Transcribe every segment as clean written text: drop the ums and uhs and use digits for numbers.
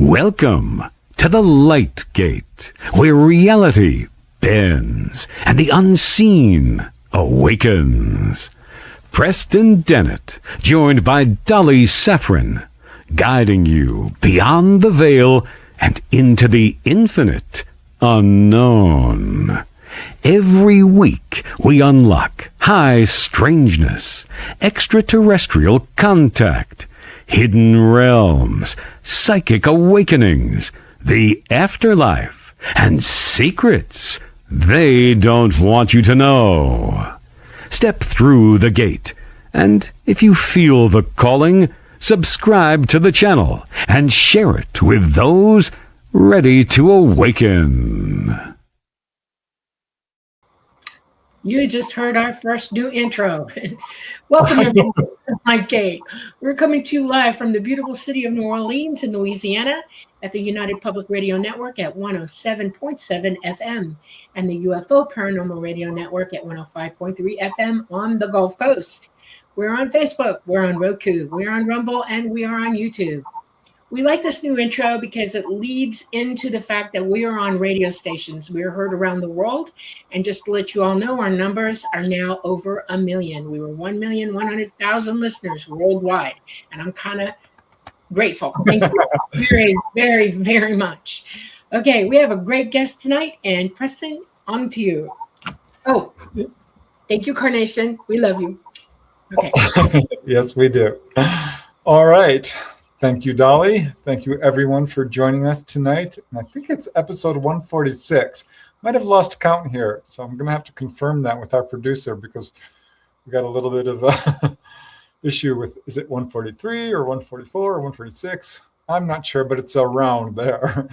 Welcome to the Light Gate, where reality bends and the unseen awakens. Preston Dennett, joined by Dolly Saffron, guiding you beyond the veil and into the infinite unknown. Every week we unlock high strangeness, extraterrestrial contact, hidden realms, psychic awakenings, the afterlife, and secrets they don't want you to know. Step through the gate, and if you feel the calling, subscribe to the channel and share it with those ready to awaken. You just heard our first new intro. Welcome everyone to my gate. We're coming to you live from the beautiful city of New Orleans in Louisiana at the United Public Radio Network at 107.7 FM and the UFO Paranormal Radio Network at 105.3 FM on the Gulf Coast. We're on Facebook, we're on Roku, we're on Rumble, and we are on YouTube. We like this new intro because it leads into the fact that we are on radio stations. We are heard around the world. And just to let you all know, our numbers are now over 1 million. We were 1,100,000 listeners worldwide. And I'm kind of grateful. Thank you very, very, very much. Okay, we have a great guest tonight. And Preston, on to you. Oh, thank you, Carnation. We love you. Okay. Yes, we do. All right. Thank you, Dolly. Thank you, everyone, for joining us tonight. And I think it's episode 146. Might have lost count here, so I'm going to have to confirm that with our producer because we got a little bit of a issue with, is it 143 or 144 or 146? I'm not sure, but it's around there.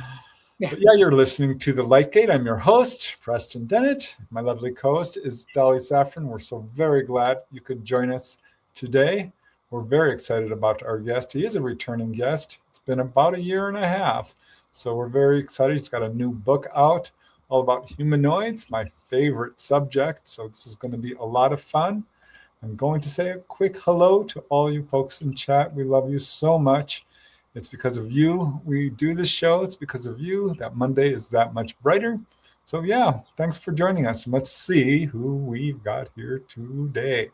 Yeah. But yeah, you're listening to The Light Gate. I'm your host, Preston Dennett. My lovely co-host is Dolly Saffron. We're so very glad you could join us today. We're very excited about our guest. He is a returning guest. It's been about 1.5 years. So we're very excited. He's got a new book out all about humanoids, my favorite subject. So this is going to be a lot of fun. I'm going to say a quick hello to all you folks in chat. We love you so much. It's because of you we do this show. It's because of you that Monday is that much brighter. So yeah, thanks for joining us. And let's see who we've got here today.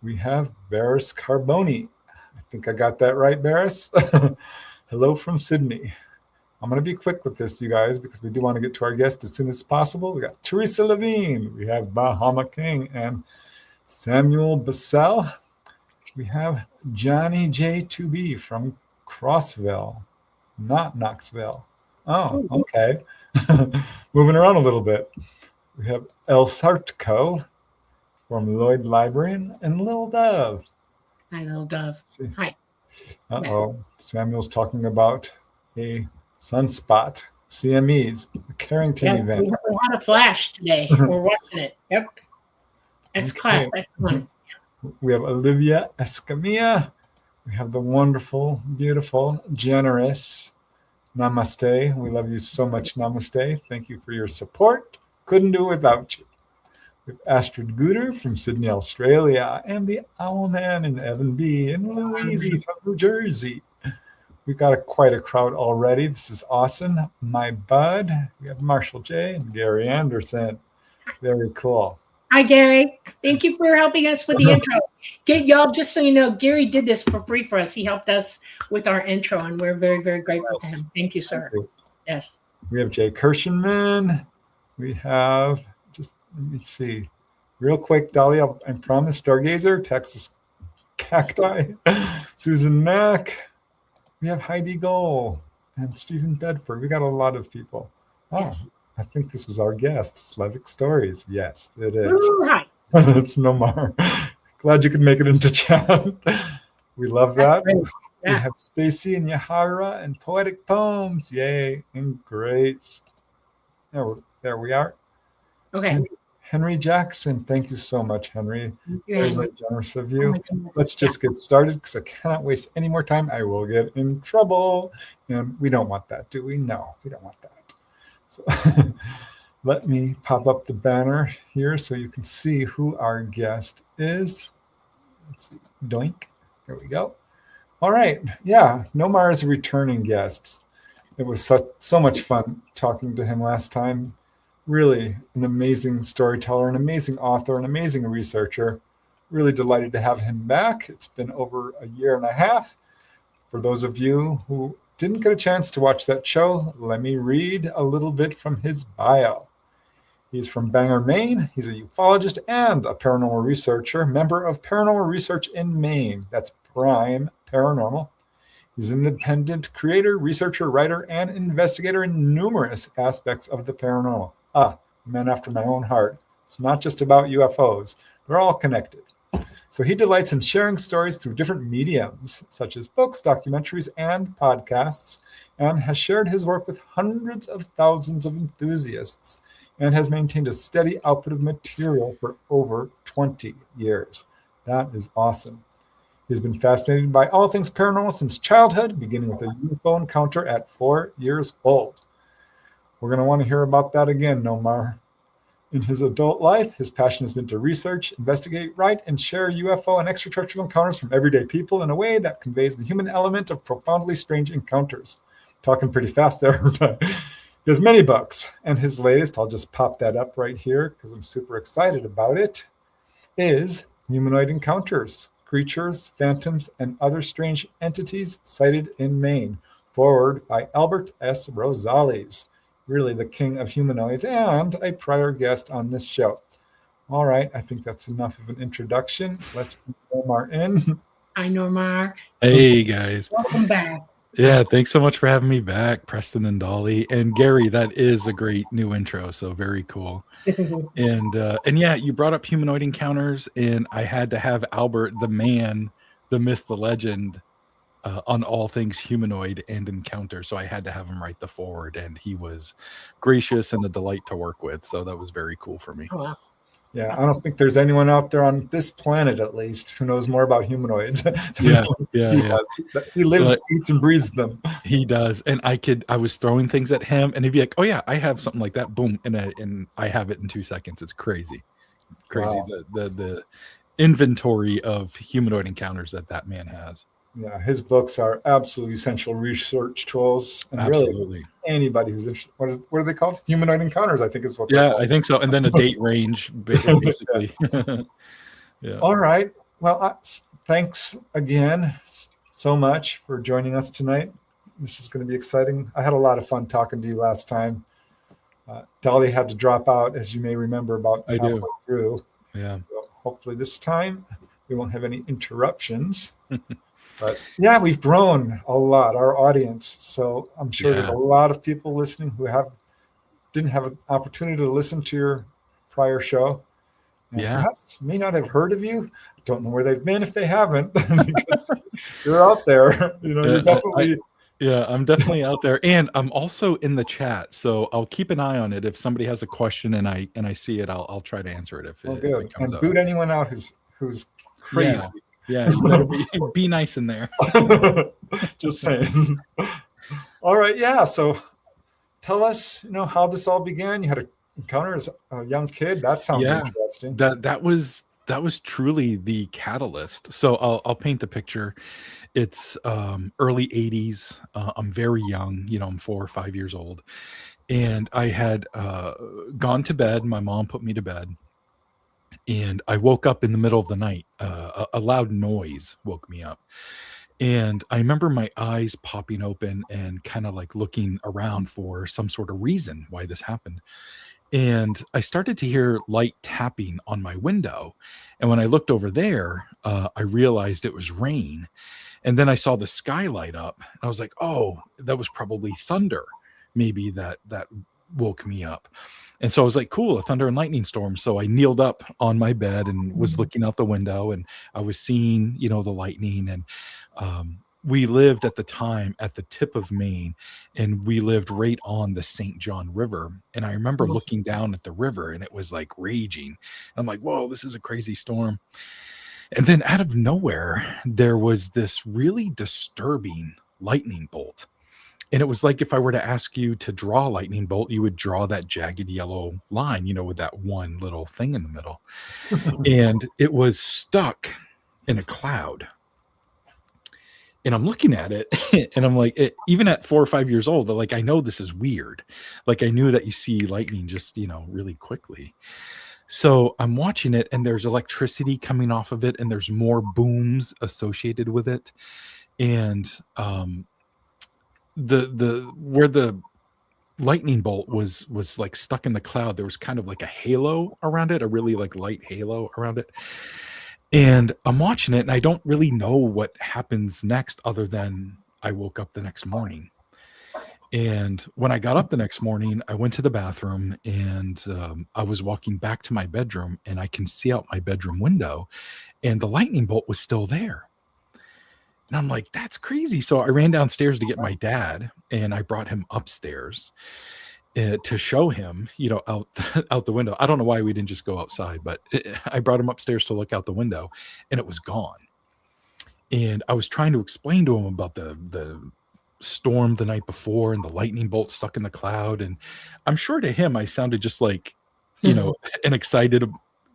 We have Barris Carboni. I think I got that right, Barris. Hello from Sydney. I'm going to be quick with this, you guys, because we do want to get to our guest as soon as possible. We got Teresa Levine. We have Bahama King and Samuel Bassell. We have Johnny J2B from Crossville, not Knoxville. Oh, okay. Moving around a little bit. We have El Sartco from Lloyd Librarian and Lil Dove. Hi, Lil Dove. Hi. Uh-oh. Samuel's talking about a sunspot, CMEs, the Carrington event. We had a flash today. We're watching it. Yep. That's class. That's fun. We have Olivia Escamilla. We have the wonderful, beautiful, generous Namaste. We love you so much, Namaste. Thank you for your support. Couldn't do it without you. We have Astrid Gooder from Sydney, Australia, and the Owlman and Evan B. and Louise from New Jersey. We've got quite a crowd already. This is awesome. My bud. We have Marshall J. and Gary Anderson. Very cool. Hi, Gary. Thank you for helping us with the intro. Y'all, just so you know, Gary did this for free for us. He helped us with our intro, and we're very, very grateful to him. Thank you, sir. Thank you. Yes. We have Jay Kirshenman. We have, just let me see, real quick, Dolly, I promise, Stargazer, Texas Cacti, Susan Mack. We have Heidi Gohl and Stephen Bedford. We got a lot of people. Oh, yes. I think this is our guest, Slevik Stories. Yes, it is. Ooh, hi. It's Nomar. Glad you could make it into chat. We love that. Yeah. We have Stacy and Yahara and Poetic Poems. Yay, and Grace. There we are. Okay. Henry Jackson. Thank you so much, Henry. Very, very generous of you. Let's just get started because I cannot waste any more time. I will get in trouble. And we don't want that, do we? No, we don't want that. So let me pop up the banner here so you can see who our guest is. Let's see. Doink. There we go. All right. Yeah. Nomar is a returning guest. It was so much fun talking to him last time. Really an amazing storyteller, an amazing author, an amazing researcher. Really delighted to have him back. It's been over a year and a half. For those of you who didn't get a chance to watch that show, let me read a little bit from his bio. He's from Bangor, Maine. He's a ufologist and a paranormal researcher, member of Paranormal Research in Maine. That's Prime Paranormal. He's an independent creator, researcher, writer, and investigator in numerous aspects of the paranormal. Man after my own heart. It's not just about UFOs. They're all connected. So he delights in sharing stories through different mediums, such as books, documentaries, and podcasts, and has shared his work with hundreds of thousands of enthusiasts, and has maintained a steady output of material for over 20 years. That is awesome. He's been fascinated by all things paranormal since childhood, beginning with a UFO encounter at 4 years old. We're going to want to hear about that again, Nomar. In his adult life, his passion has been to research, investigate, write, and share UFO and extraterrestrial encounters from everyday people in a way that conveys the human element of profoundly strange encounters. Talking pretty fast there. He has many books, and his latest, I'll just pop that up right here because I'm super excited about it, is Humanoid Encounters, Creatures, Phantoms, and Other Strange Entities Sighted in Maine, forward by Albert S. Rosales, really the king of humanoids and a prior guest on this show. All right, I think that's enough of an introduction. Let's bring Nomar in. Hi, Nomar. Hey, guys. Welcome back. Yeah, thanks so much for having me back, Preston and Dolly. And Gary, that is a great new intro, so very cool. And yeah, you brought up Humanoid Encounters, and I had to have Albert, the man, the myth, the legend, on all things humanoid and encounter. So I had to have him write the forward, and he was gracious and a delight to work with. So that was very cool for me. Oh, wow. Yeah, I don't think there's anyone out there on this planet, at least, who knows more about humanoids. Yeah. He lives, eats, and breathes them. He does, and I was throwing things at him, and he'd be like, "Oh yeah, I have something like that." Boom, and I have it in 2 seconds. It's crazy. Wow. The inventory of humanoid encounters that man has. Yeah, his books are absolutely essential research tools, and really anybody who's interested. What are they called? Humanoid Encounters, I think is what. Yeah, I think so. And then a date range, basically. Yeah. All right. Well, thanks again so much for joining us tonight. This is going to be exciting. I had a lot of fun talking to you last time. Dolly had to drop out, as you may remember, about halfway through. Yeah. So hopefully this time we won't have any interruptions. But yeah, we've grown a lot, our audience. So I'm sure there's a lot of people listening who didn't have an opportunity to listen to your prior show. And perhaps may not have heard of you. Don't know where they've been if they haven't, because you're out there. You're definitely. I'm definitely out there, and I'm also in the chat. So I'll keep an eye on it. If somebody has a question and I see it, I'll try to answer it if good. It comes and up. Boot anyone out who's crazy. Yeah, you better be nice in there. Just saying. All right, yeah. So tell us, how this all began. You had an encounter as a young kid. That sounds interesting. That was truly the catalyst. So I'll paint the picture. It's early 80s. I'm very young. I'm 4 or 5 years old, and I had gone to bed. My mom put me to bed. And I woke up in the middle of the night. A loud noise woke me up. And I remember my eyes popping open and kind of like looking around for some sort of reason why this happened. And I started to hear light tapping on my window. And when I looked over there, I realized it was rain. And then I saw the sky light up. And I was like, oh, that was probably thunder. Maybe that woke me up. And so I was like, cool, a thunder and lightning storm. So I kneeled up on my bed and was looking out the window, and I was seeing, the lightning. And we lived at the time at the tip of Maine, and we lived right on the St. John River. And I remember looking down at the river, and it was like raging. I'm like, whoa, this is a crazy storm. And then out of nowhere, there was this really disturbing lightning bolt. And it was like if I were to ask you to draw a lightning bolt, you would draw that jagged yellow line, with that one little thing in the middle. And it was stuck in a cloud. And I'm looking at it and I'm like, even at 4 or 5 years old, like, I know this is weird. Like, I knew that you see lightning just, really quickly. So I'm watching it and there's electricity coming off of it and there's more booms associated with it. And the where the lightning bolt was like stuck in the cloud, there was kind of like a halo around it, a really like light halo around it. And I'm watching it and I don't really know what happens next other than I woke up the next morning. And when I got up the next morning, I went to the bathroom and I was walking back to my bedroom and I can see out my bedroom window and the lightning bolt was still there. And I'm like, that's crazy. So I ran downstairs to get my dad and I brought him upstairs to show him, out the window. I don't know why we didn't just go outside, but I brought him upstairs to look out the window and it was gone. And I was trying to explain to him about the storm the night before and the lightning bolt stuck in the cloud. And I'm sure to him, I sounded just like,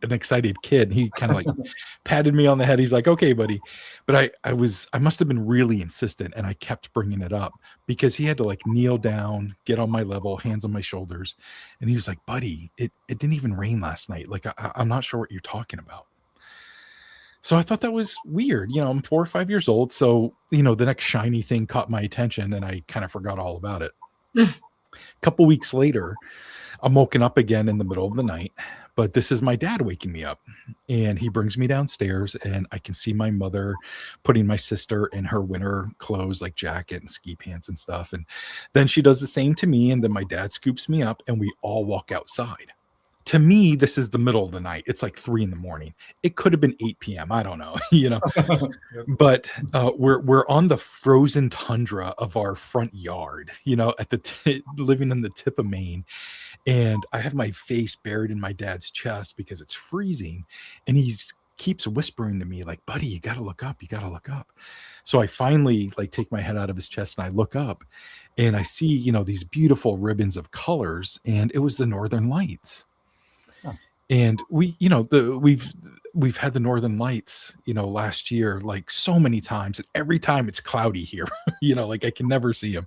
an excited kid. He kind of like patted me on the head. He's like, okay, buddy. But I must have been really insistent. And I kept bringing it up because he had to like kneel down, get on my level, hands on my shoulders. And he was like, buddy, it didn't even rain last night. Like, I'm not sure what you're talking about. So I thought that was weird. I'm 4 or 5 years old. So, the next shiny thing caught my attention and I kind of forgot all about it. A couple weeks later, I'm woken up again in the middle of the night, but this is my dad waking me up and he brings me downstairs and I can see my mother putting my sister in her winter clothes, like jacket and ski pants and stuff. And then she does the same to me. And then my dad scoops me up and we all walk outside. To me, this is the middle of the night. It's like 3 a.m. It could have been 8 p.m. I don't know, but we're on the frozen tundra of our front yard, at living in the tip of Maine. And I have my face buried in my dad's chest because it's freezing. And he keeps whispering to me like, buddy, you got to look up. You got to look up. So I finally like take my head out of his chest and I look up and I see, these beautiful ribbons of colors. And it was the Northern Lights. And we've had the Northern Lights, last year, like so many times. And every time it's cloudy here, like I can never see them.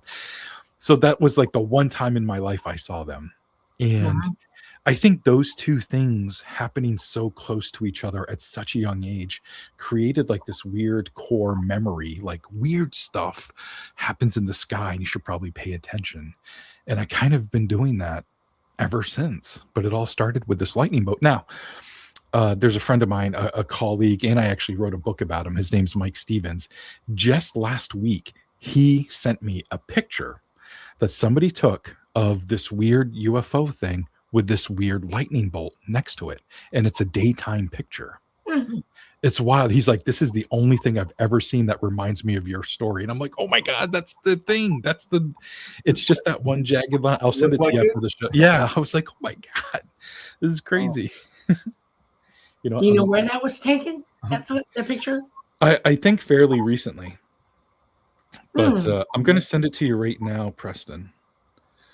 So that was like the one time in my life I saw them. And I think those two things happening so close to each other at such a young age created like this weird core memory, like weird stuff happens in the sky and you should probably pay attention. And I kind of been doing that ever since, but it all started with this lightning bolt. Now, there's a friend of mine, a colleague, and I actually wrote a book about him. His name's Mike Stevens. Just last week, he sent me a picture that somebody took of this weird UFO thing with this weird lightning bolt next to it. And it's a daytime picture. Mm-hmm. It's wild. He's like, this is the only thing I've ever seen that reminds me of your story. And I'm like, oh my God, that's the thing. It's just that one jagged line. I'll send it to you after the show. Yeah. I was like, oh my God, this is crazy. Oh. Where that was taken? That picture? I think fairly recently, but I'm going to send it to you right now, Preston.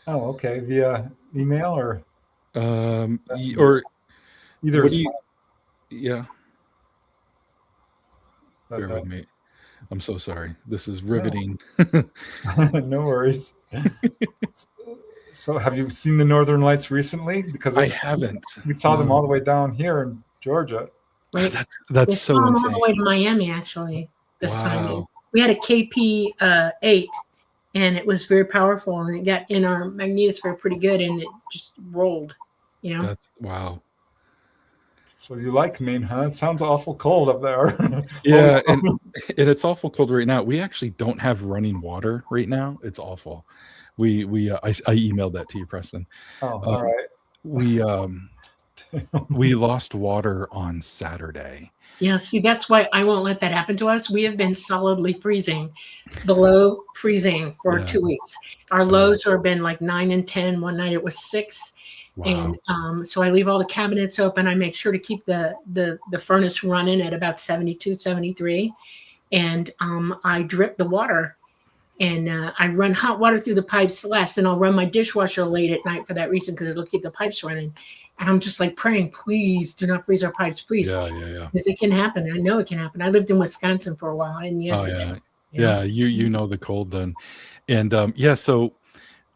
Oh, okay. Via email or either. Yeah. Bear with me. I'm so sorry. This is riveting. No worries. So have you seen the Northern Lights recently? Because I haven't. We saw them all the way down here in Georgia. Right. That's so insane. All the way to Miami, actually, this time. We had a KP 8, and it was very powerful, and it got in our magnetosphere pretty good, and it just rolled, That's wow. So you like Maine, huh? It sounds awful cold up there. Yeah, and it's awful cold right now. We actually don't have running water right now. It's awful. I emailed that to you, Preston. Oh, all right. We lost water on Saturday. Yeah, see, that's why I won't let that happen to us. We have been solidly freezing, below freezing for 2 weeks. Our lows have been like 9 and 10. One night it was 6. Wow. And so I leave all the cabinets open. I make sure to keep the furnace running at about 72, 73. And I drip the water. And I run hot water through the pipes less. And I'll run my dishwasher late at night for that reason, because it'll keep the pipes running. And I'm just like praying, please do not freeze our pipes, please. Yeah. Because it can happen. I know it can happen. I lived in Wisconsin for a while. And yes, it can. Yeah, you know the cold then. And so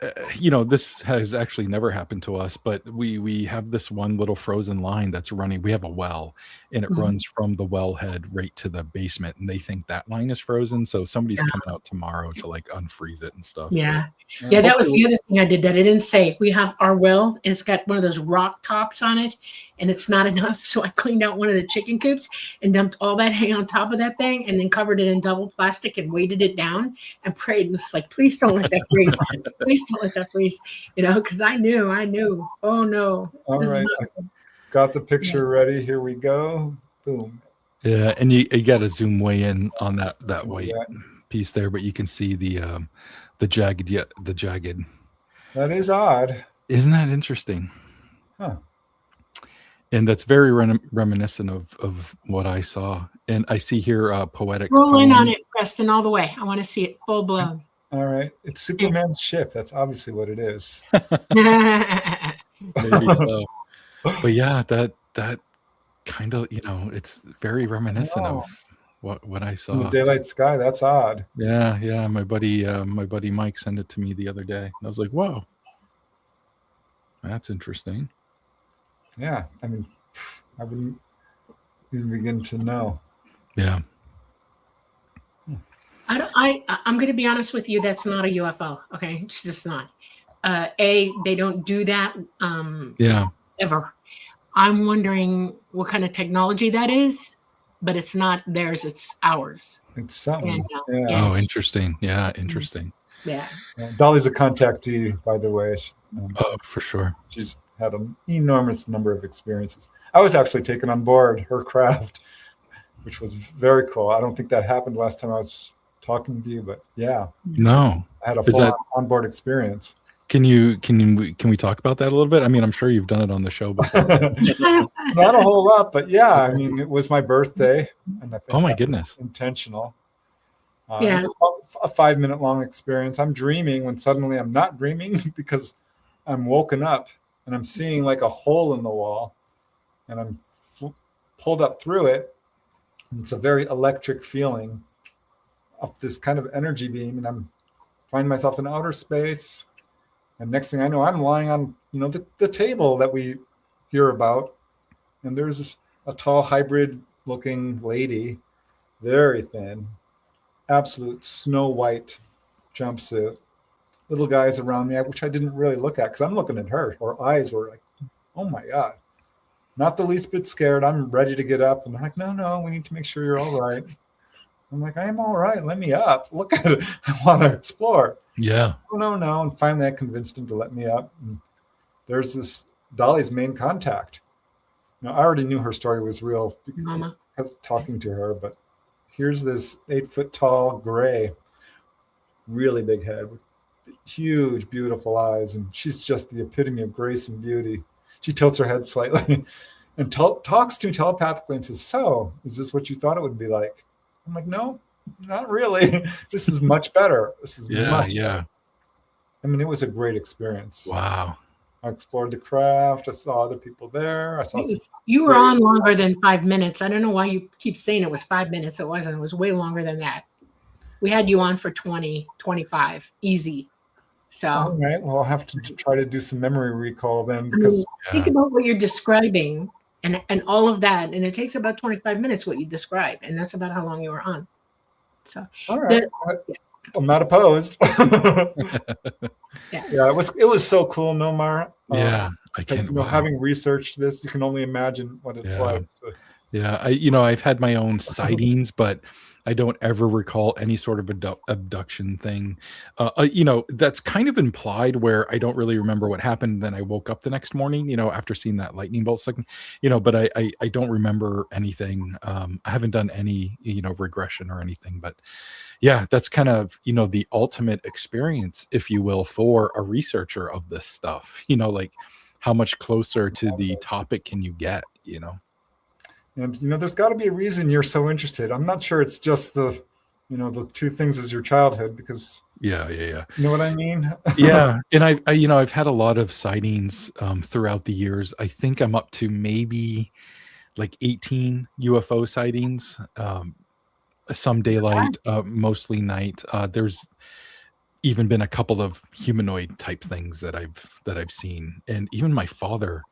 this has actually never happened to us, but we have this one little frozen line that's running. We have a well, and it Mhm. runs from the wellhead right to the basement, and they think that line is frozen. So somebody's coming out tomorrow to like unfreeze it and stuff. Yeah. Yeah, Yeah, that was hopefully the other thing I did that I didn't say. We have our well, and it's got one of those rock tops on it, and it's not enough. So I cleaned out one of the chicken coops and dumped all that hay on top of that thing and then covered it in double plastic and weighted it down and prayed. And it's like, please don't let that freeze. Please don't let that freeze. Because I knew. Oh no. All This is right. not- Got the picture ready. Here we go. Boom. Yeah, and you got to zoom way in on that white Yeah. piece there, but you can see the jagged. Yeah, the jagged. That is odd. Isn't that interesting? Huh. And that's very reminiscent of what I saw. And I see here poetic. Roll in poem. on it, Preston, all the way. I want to see it full blown. All right. It's Superman's ship. That's obviously what it is. Maybe so. But yeah, that kind of, it's very reminiscent of what I In the saw. daylight sky. That's odd. Yeah. My buddy Mike sent it to me the other day. And I was like, whoa, that's interesting. Yeah. I mean, I wouldn't even begin to know. Yeah. I'm going to be honest with you. That's not a UFO. Okay. It's just not. They don't do that Yeah. ever. I'm wondering what kind of technology that is, but it's not theirs. It's ours. It's something. And, Yeah. Oh, interesting. Yeah. Interesting. Yeah. Dolly's a contactee, by the way. Oh, for sure. She's had an enormous number of experiences. I was actually taken on board her craft, which was very cool. I don't think that happened last time I was talking to you, but yeah, No. I had a Is full that- onboard experience. Can we talk about that a little bit? I mean, I'm sure you've done it on the show before. Not a whole lot, but yeah, I mean, it was my birthday, and I think Oh my that was goodness. intentional. Yeah. It was about a 5-minute long experience. I'm dreaming when suddenly I'm not dreaming because I'm woken up and I'm seeing like a hole in the wall, and I'm pulled up through it. And it's a very electric feeling up this kind of energy beam, and I'm finding myself in outer space. And next thing I know, I'm lying on, the table that we hear about. And there's a tall hybrid looking lady, very thin, absolute snow white jumpsuit, little guys around me, which I didn't really look at because I'm looking at her. Her eyes were like, oh my God, not the least bit scared. I'm ready to get up. And they're like, no, we need to make sure you're all right. I'm like, I am all right. Let me up. Look at it. I want to explore. Yeah. Oh, no. And finally I convinced him to let me up. And there's this Dolly's main contact. Now, I already knew her story was real Mama. because talking to her, but here's this 8-foot tall gray, really big head with huge, beautiful eyes. And she's just the epitome of grace and beauty. She tilts her head slightly and talks to me telepathically and says, so is this what you thought it would be like? I'm like, no, not really. This is much better. This is much better. I mean, it was a great experience. Wow. I explored the craft. I saw other people there. I saw You were on longer than 5 minutes. I don't know why you keep saying it was 5 minutes. It wasn't. It was way longer than that. We had you on for 20, 25, easy. So all right. Well, I'll have to try to do some memory recall then, because think about what you're describing and all of that. And it takes about 25 minutes what you describe. And that's about how long you were on. So all right. I'm not opposed. Yeah, it was so cool, Nomar. Yeah, I because can't. having researched this, you can only imagine what it's like. So. Yeah, I've had my own sightings, but I don't ever recall any sort of abduction thing. That's kind of implied where I don't really remember what happened. Then I woke up the next morning, after seeing that lightning bolt second, but I don't remember anything. I haven't done any, regression or anything, but yeah, that's kind of, the ultimate experience, if you will, for a researcher of this stuff, like how much closer to the topic can you get, And, there's got to be a reason you're so interested. I'm not sure it's just the two things as your childhood, because Yeah. you know what I mean? Yeah. And I've had a lot of sightings throughout the years. I think I'm up to maybe like 18 UFO sightings. some daylight, mostly night. There's even been a couple of humanoid type things that I've seen, and even my father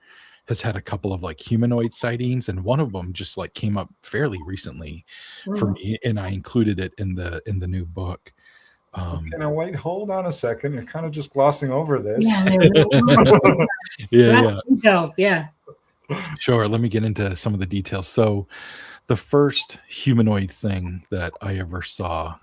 has had a couple of like humanoid sightings, and one of them just like came up fairly recently for me, and I included it in the new book. Okay, now wait, hold on a second. You're kind of just glossing over this. Yeah. Sure. Let me get into some of the details. So, the first humanoid thing that I ever saw,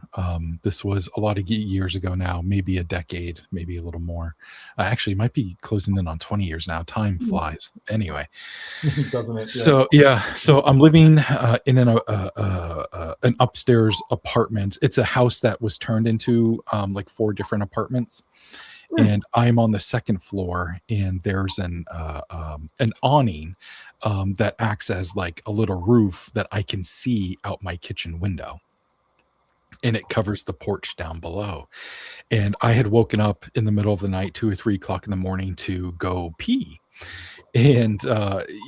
this was a lot of years ago now, maybe a decade, maybe a little more. Actually, it might be closing in on 20 years now. Time flies. Anyway, doesn't it? So I'm living in an upstairs apartment. It's a house that was turned into like 4 different apartments. And I'm on the second floor, and there's an awning that acts as like a little roof that I can see out my kitchen window, and it covers the porch down below. And I had woken up in the middle of the night, 2 or 3 o'clock in the morning, to go pee. And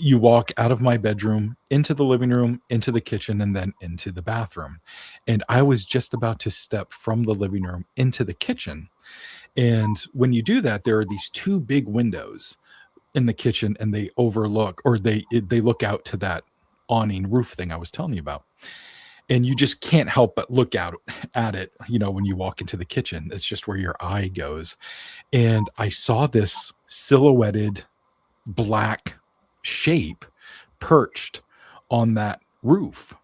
you walk out of my bedroom into the living room, into the kitchen, and then into the bathroom. And I was just about to step from the living room into the kitchen. And when you do that, there are these 2 big windows in the kitchen, and they overlook, or they look out to that awning roof thing I was telling you about. And you just can't help but look out at it, when you walk into the kitchen. It's just where your eye goes. And I saw this silhouetted black shape perched on that roof.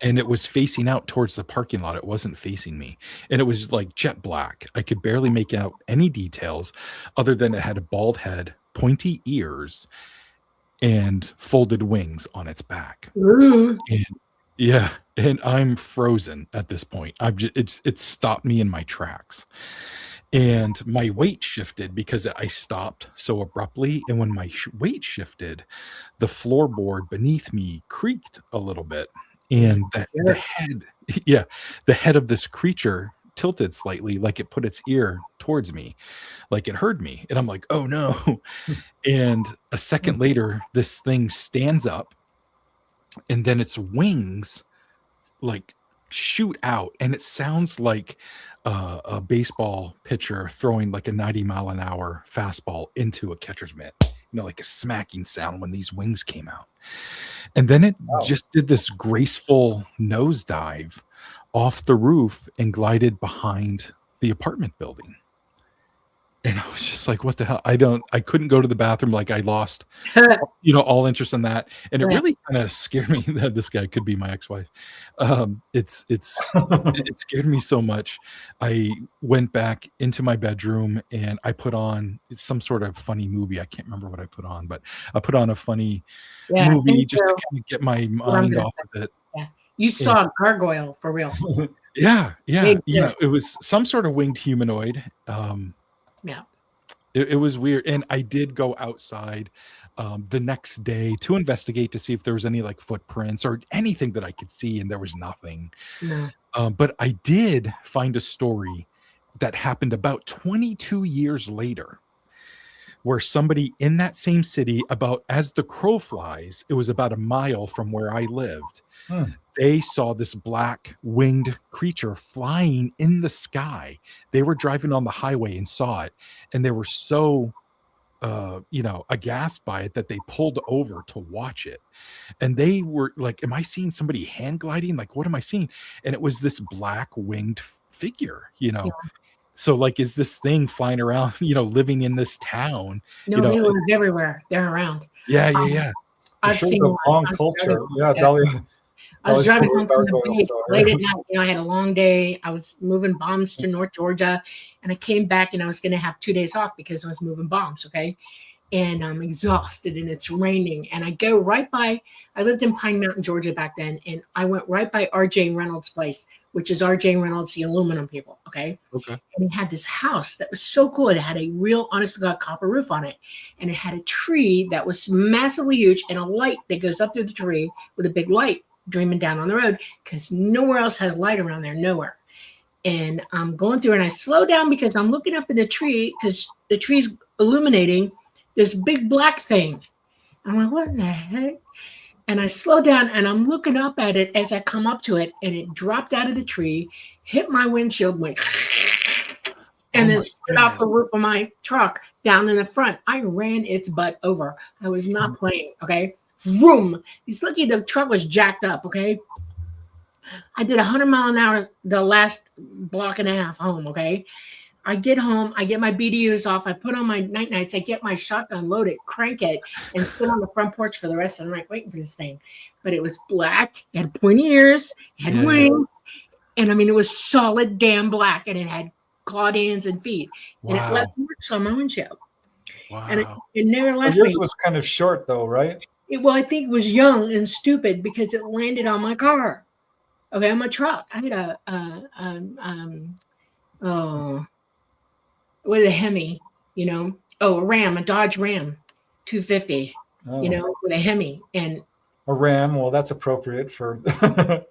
And it was facing out towards the parking lot. It wasn't facing me. And it was like jet black. I could barely make out any details other than it had a bald head, pointy ears, and folded wings on its back. And I'm frozen at this point. It's stopped me in my tracks. And my weight shifted because I stopped so abruptly. And when my weight shifted, the floorboard beneath me creaked a little bit. And the head of this creature tilted slightly, like it put its ear towards me, like it heard me. And I'm like, oh no. And a second later, this thing stands up, and then its wings like shoot out, and it sounds like a baseball pitcher throwing like a 90-mile-an-hour fastball into a catcher's mitt. Like a smacking sound when these wings came out. And then it just did this graceful nosedive off the roof and glided behind the apartment building. And I was just like, what the hell? I couldn't go to the bathroom. Like, I lost, all interest in that. And it really kind of scared me that this guy could be my ex-wife. It scared me so much. I went back into my bedroom, and I put on some sort of funny movie. I can't remember what I put on, but I put on a funny movie just to kind of get my mind off of it. Yeah. You saw a gargoyle for real. Yeah. It was some sort of winged humanoid. It was weird. And I did go outside the next day to investigate to see if there was any like footprints or anything that I could see, and there was nothing. But I did find a story that happened about 22 years later, where somebody in that same city, about as the crow flies, it was about a mile from where I lived. They saw this black winged creature flying in the sky. They were driving on the highway and saw it, and they were so aghast by it that they pulled over to watch it. And they were like, am I seeing somebody hand gliding? Like, what am I seeing? And it was this black winged figure. So like, is this thing flying around, living in this town? They live everywhere. They're around. Yeah. I've seen a long culture. Dolly. I was driving home from the base late at night. I had a long day. I was moving bombs to North Georgia, and I came back, and I was going to have 2 days off because I was moving bombs. Okay. And I'm exhausted, and it's raining, and I go right by, I lived in Pine Mountain, Georgia back then. And I went right by RJ Reynolds' place, which is RJ Reynolds, the aluminum people. Okay. And he had this house that was so cool. It had a real honest to God copper roof on it. And it had a tree that was massively huge, and a light that goes up through the tree with a big light dreaming down on the road, because nowhere else has light around there, nowhere. And I'm going through, and I slow down because I'm looking up in the tree, because the tree's illuminating this big black thing. I'm like, what the heck? And I slow down and I'm looking up at it as I come up to it, and it dropped out of the tree, hit my windshield, went and then slid off the roof of my truck down in the front. I ran its butt over. I was not playing, okay? Vroom. He's lucky the truck was jacked up, okay? I did 100 mile an hour the last block and a half home, okay? I get home, I get my BDUs off, I put on my nights, I get my shotgun loaded, crank it, and sit on the front porch for the rest of the night waiting for this thing. But it was black, it had pointy ears, it had wings, and I mean, it was solid damn black, and it had clawed hands and feet. And it left marks on my windshield. Wow. And it never left Yours me. was kind of short, though, right? Well, I think it was young and stupid because it landed on my car. Okay, on my truck. I had with a Hemi, you know, a Ram, a Dodge Ram 250, you know, with a Hemi. And a Ram, well, that's appropriate for. I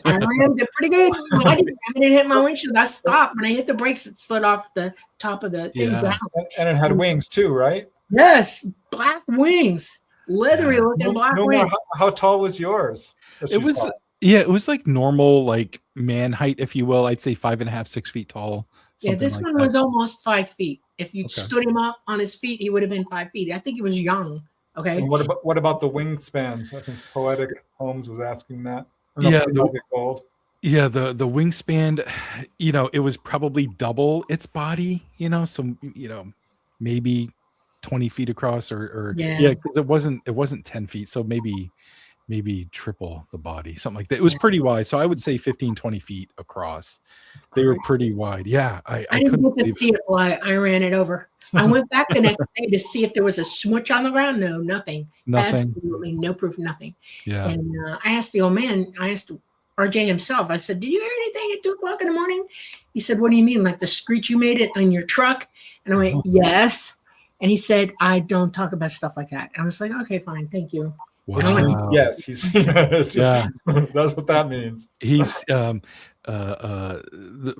rammed it pretty good. Well, I didn't ram it, it hit my windshield. I stopped. When I hit the brakes, it slid off the top of the thing down. And it had wings too, right? Yes, black wings. Leathery looking black wings. How tall was yours? It was like normal, like man height, if you will. I'd say 5.5, 6 feet tall. Yeah, this one was almost 5 feet. If you stood him up on his feet, he would have been 5 feet. I think he was young. Okay. And what about the wingspans? I think Poetic Holmes was asking that. Yeah, the wingspan, you know, it was probably double its body, you know, so you know, maybe 20 feet across or because it wasn't 10 feet, so maybe triple the body, something like that. It was pretty wide, so I would say 15, 20 feet across. They were pretty wide. Yeah, I didn't get to see it fly. I ran it over. I went back the next day to see if there was a smooch on the ground. No, nothing. Absolutely no proof, nothing. Yeah. And I asked the old man, I asked RJ himself, I said, did you hear anything at 2 o'clock in the morning? He said, what do you mean, like the screech you made it on your truck? And I went, yes. And he said, I don't talk about stuff like that. And I was like, okay, fine, thank you. Wow. Yes, he's yeah. That's what that means. He's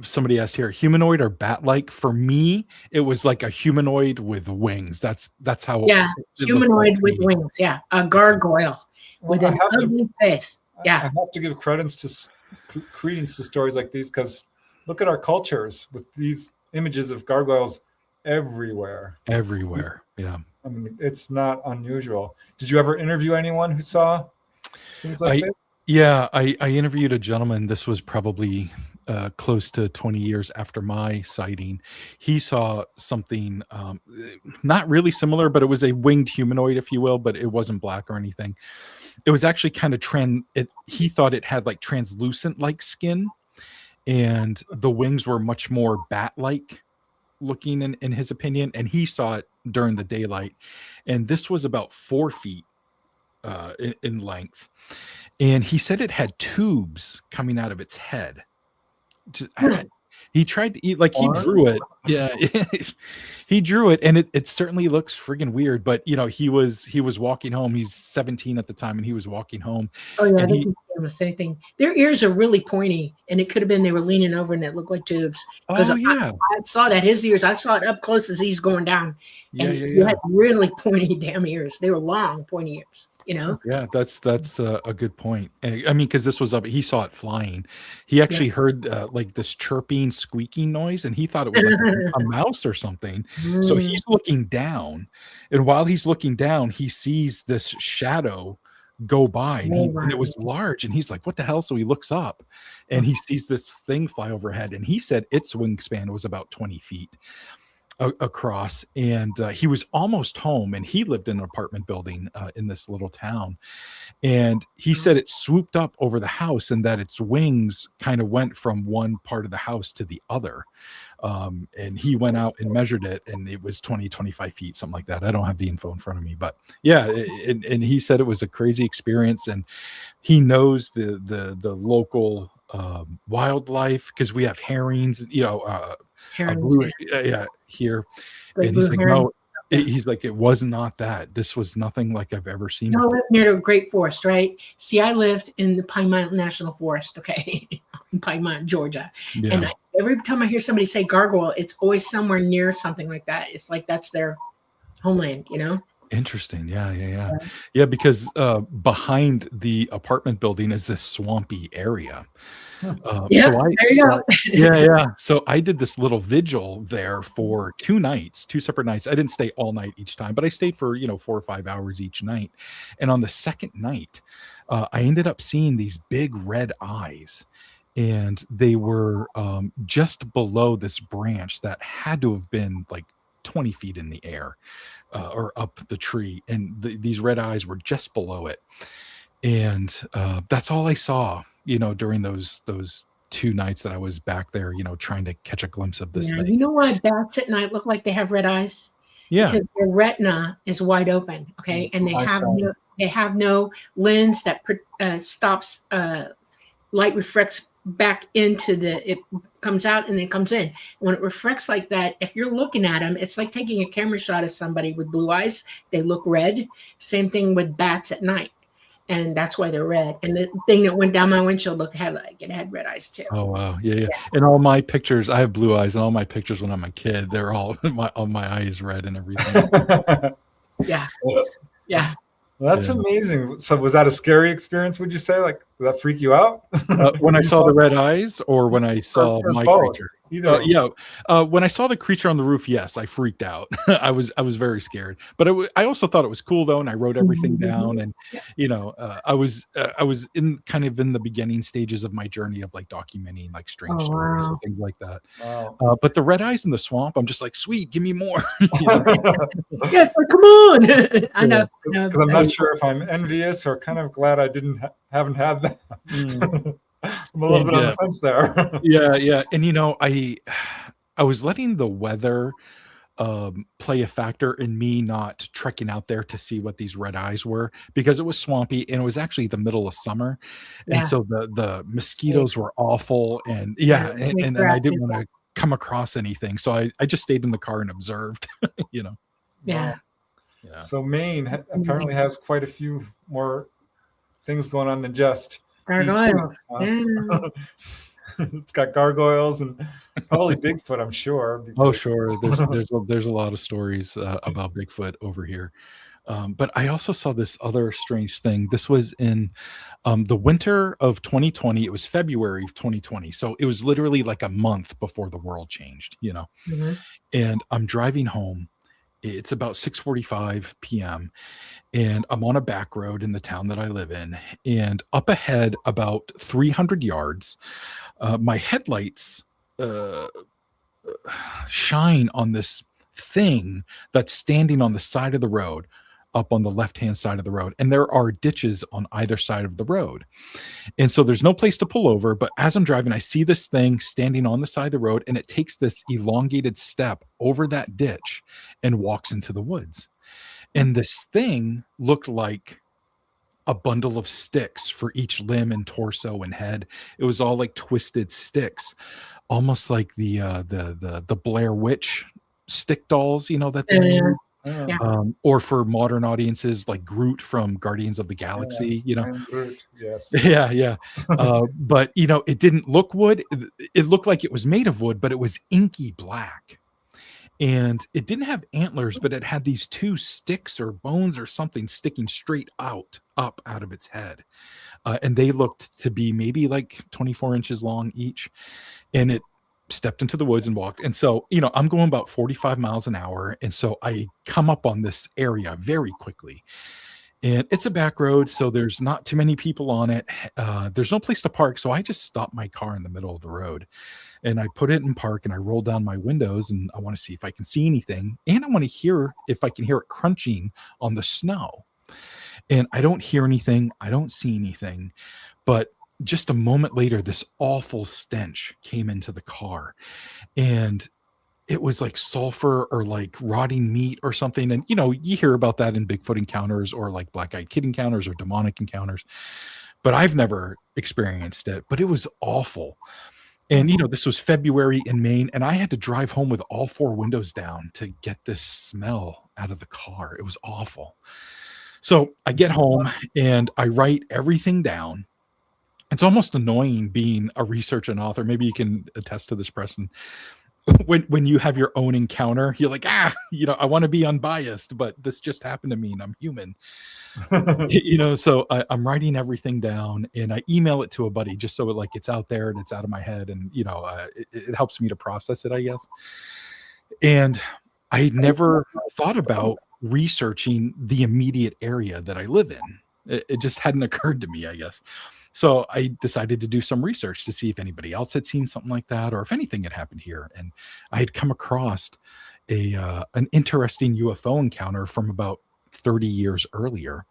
somebody asked here, humanoid or bat-like? For me, it was like a humanoid with wings. That's how. Yeah, humanoid with wings. Yeah, a gargoyle with an ugly face. Yeah, I have to give credence to stories like these because look at our cultures with these images of gargoyles everywhere. Yeah. I mean, it's not unusual. Did you ever interview anyone who saw things like this? Yeah, I interviewed a gentleman. This was probably close to 20 years after my sighting. He saw something not really similar, but it was a winged humanoid, if you will, but it wasn't black or anything. It was actually kind of he thought it had like translucent like skin, and the wings were much more bat-like looking in his opinion, and he saw it during the daylight, and this was about 4 feet in length, and he said it had tubes coming out of its head. He tried to eat, like he drew it. Yeah, he drew it, and it certainly looks friggin' weird. But you know, he was walking home. He's 17 at the time, and he was walking home. Oh yeah, they can see the same thing. Their ears are really pointy, and it could have been they were leaning over and it looked like tubes. Because I saw that his ears. I saw it up close as he's going down, and you had really pointy damn ears. They were long, pointy ears. You know. Yeah, that's a good point. I mean, because this was up, he saw it flying. He actually heard like this chirping, squeaking noise, and he thought it was like a mouse or something. So he's looking down, and while he's looking down, he sees this shadow go by, and it was large, and he's like, "What the hell?" So he looks up, and he sees this thing fly overhead, and he said its wingspan was about 20 feet across, and he was almost home, and he lived in an apartment building in this little town, and he said it swooped up over the house, and that its wings kind of went from one part of the house to the other, and he went out and measured it, and it was 25 feet, something like that. I don't have the info in front of me, but yeah, and he said it was a crazy experience, and he knows the local wildlife, because we have herrings, you know, here, and he's like, no, he's like, it was not that. This was nothing like I've ever seen. I lived near a great forest, right? See, I lived in the Pine Mountain National Forest, okay, in Pine Mountain, Georgia, and every time I hear somebody say gargoyle, it's always somewhere near something like that. It's like that's their homeland, you know. Interesting. Yeah. Because behind the apartment building is this swampy area. Yeah, So I, there you so go. I, yeah. So I did this little vigil there for 2 nights, 2 separate nights. I didn't stay all night each time, but I stayed for 4 or 5 hours each night. And on the second night, I ended up seeing these big red eyes, and they were just below this branch that had to have been like 20 feet in the air, or up the tree, and these red eyes were just below it. And that's all I saw, during those 2 nights that I was back there, trying to catch a glimpse of this Yeah, thing. you know why bats at night look like they have red eyes? Yeah. Because their retina is wide open, okay, and they have no lens that stops light refracts back into it comes out and then comes in. When it refracts like that, if you're looking at them, it's like taking a camera shot of somebody with blue eyes. They look red. Same thing with bats at night, and that's why they're red. And the thing that went down my windshield had red eyes too. Oh wow, yeah. And all my pictures, I have blue eyes, and all my pictures when I'm a kid, they're all my eyes red and everything. Yeah. Well, that's amazing. So was that a scary experience, would you say? Like, did that freak you out? When I saw the red eyes, or when I saw my both. creature? Either. When I saw the creature on the roof, yes, I freaked out. I was very scared, but I also thought it was cool though, and I wrote everything down. And I was in the beginning stages of my journey of like documenting like strange stories and things like that. Wow. But the red eyes in the swamp, I'm just like, sweet, give me more. Yes, come on. I know. Because I'm not sure if I'm envious or kind of glad I haven't had that. I'm a little bit on the fence there. Yeah. And I was letting the weather play a factor in me not trekking out there to see what these red eyes were, because it was swampy and it was actually the middle of summer. And so the mosquitoes were awful, and and I didn't want to come across anything. So I just stayed in the car and observed, Yeah. So Maine apparently has quite a few more things going on than just gargoyles. It's got gargoyles and probably Bigfoot, I'm sure. Oh, sure. There's a lot of stories about Bigfoot over here. But I also saw this other strange thing. This was in the winter of 2020. It was February of 2020. So it was literally like a month before the world changed, And I'm driving home. It's about 6:45 p.m. and I'm on a back road in the town that I live in. And up ahead, about 300 yards, my headlights shine on this thing that's standing on the side of the road, up on the left-hand side of the road. And there are ditches on either side of the road. And so there's no place to pull over. But as I'm driving, I see this thing standing on the side of the road, and it takes this elongated step over that ditch and walks into the woods. And this thing looked like a bundle of sticks for each limb and torso and head. It was all like twisted sticks, almost like the Blair Witch stick dolls, that they made. Or for modern audiences, like Groot from Guardians of the Galaxy, Groot, yes. Yeah. But it didn't look wood. It looked like it was made of wood, but it was inky black. And it didn't have antlers, but it had these two sticks or bones or something sticking straight up out of its head. And they looked to be maybe like 24 inches long each. And it stepped into the woods and walked. And so, I'm going about 45 miles an hour. And so I come up on this area very quickly. And it's a back road, so there's not too many people on it. There's no place to park. So I just stopped my car in the middle of the road. And I put it in park, and I roll down my windows, and I want to see if I can see anything. And I want to hear if I can hear it crunching on the snow. And I don't hear anything. I don't see anything. But just a moment later, this awful stench came into the car. And it was like sulfur or like rotting meat or something. And, you hear about that in Bigfoot encounters or like black-eyed kid encounters or demonic encounters. But I've never experienced it. But it was awful. And, this was February in Maine, and I had to drive home with all four windows down to get this smell out of the car. It was awful. So I get home and I write everything down. It's almost annoying being a researcher and author. Maybe you can attest to this, Preston. when you have your own encounter, you're like, I want to be unbiased, but this just happened to me and I'm human. So I'm writing everything down and I email it to a buddy just so it's out there and it's out of my head, and it helps me to process it, I guess. And I never thought about researching the immediate area that I live in. It just hadn't occurred to me, I guess. So I decided to do some research to see if anybody else had seen something like that, or if anything had happened here. And I had come across an interesting UFO encounter from about 30 years earlier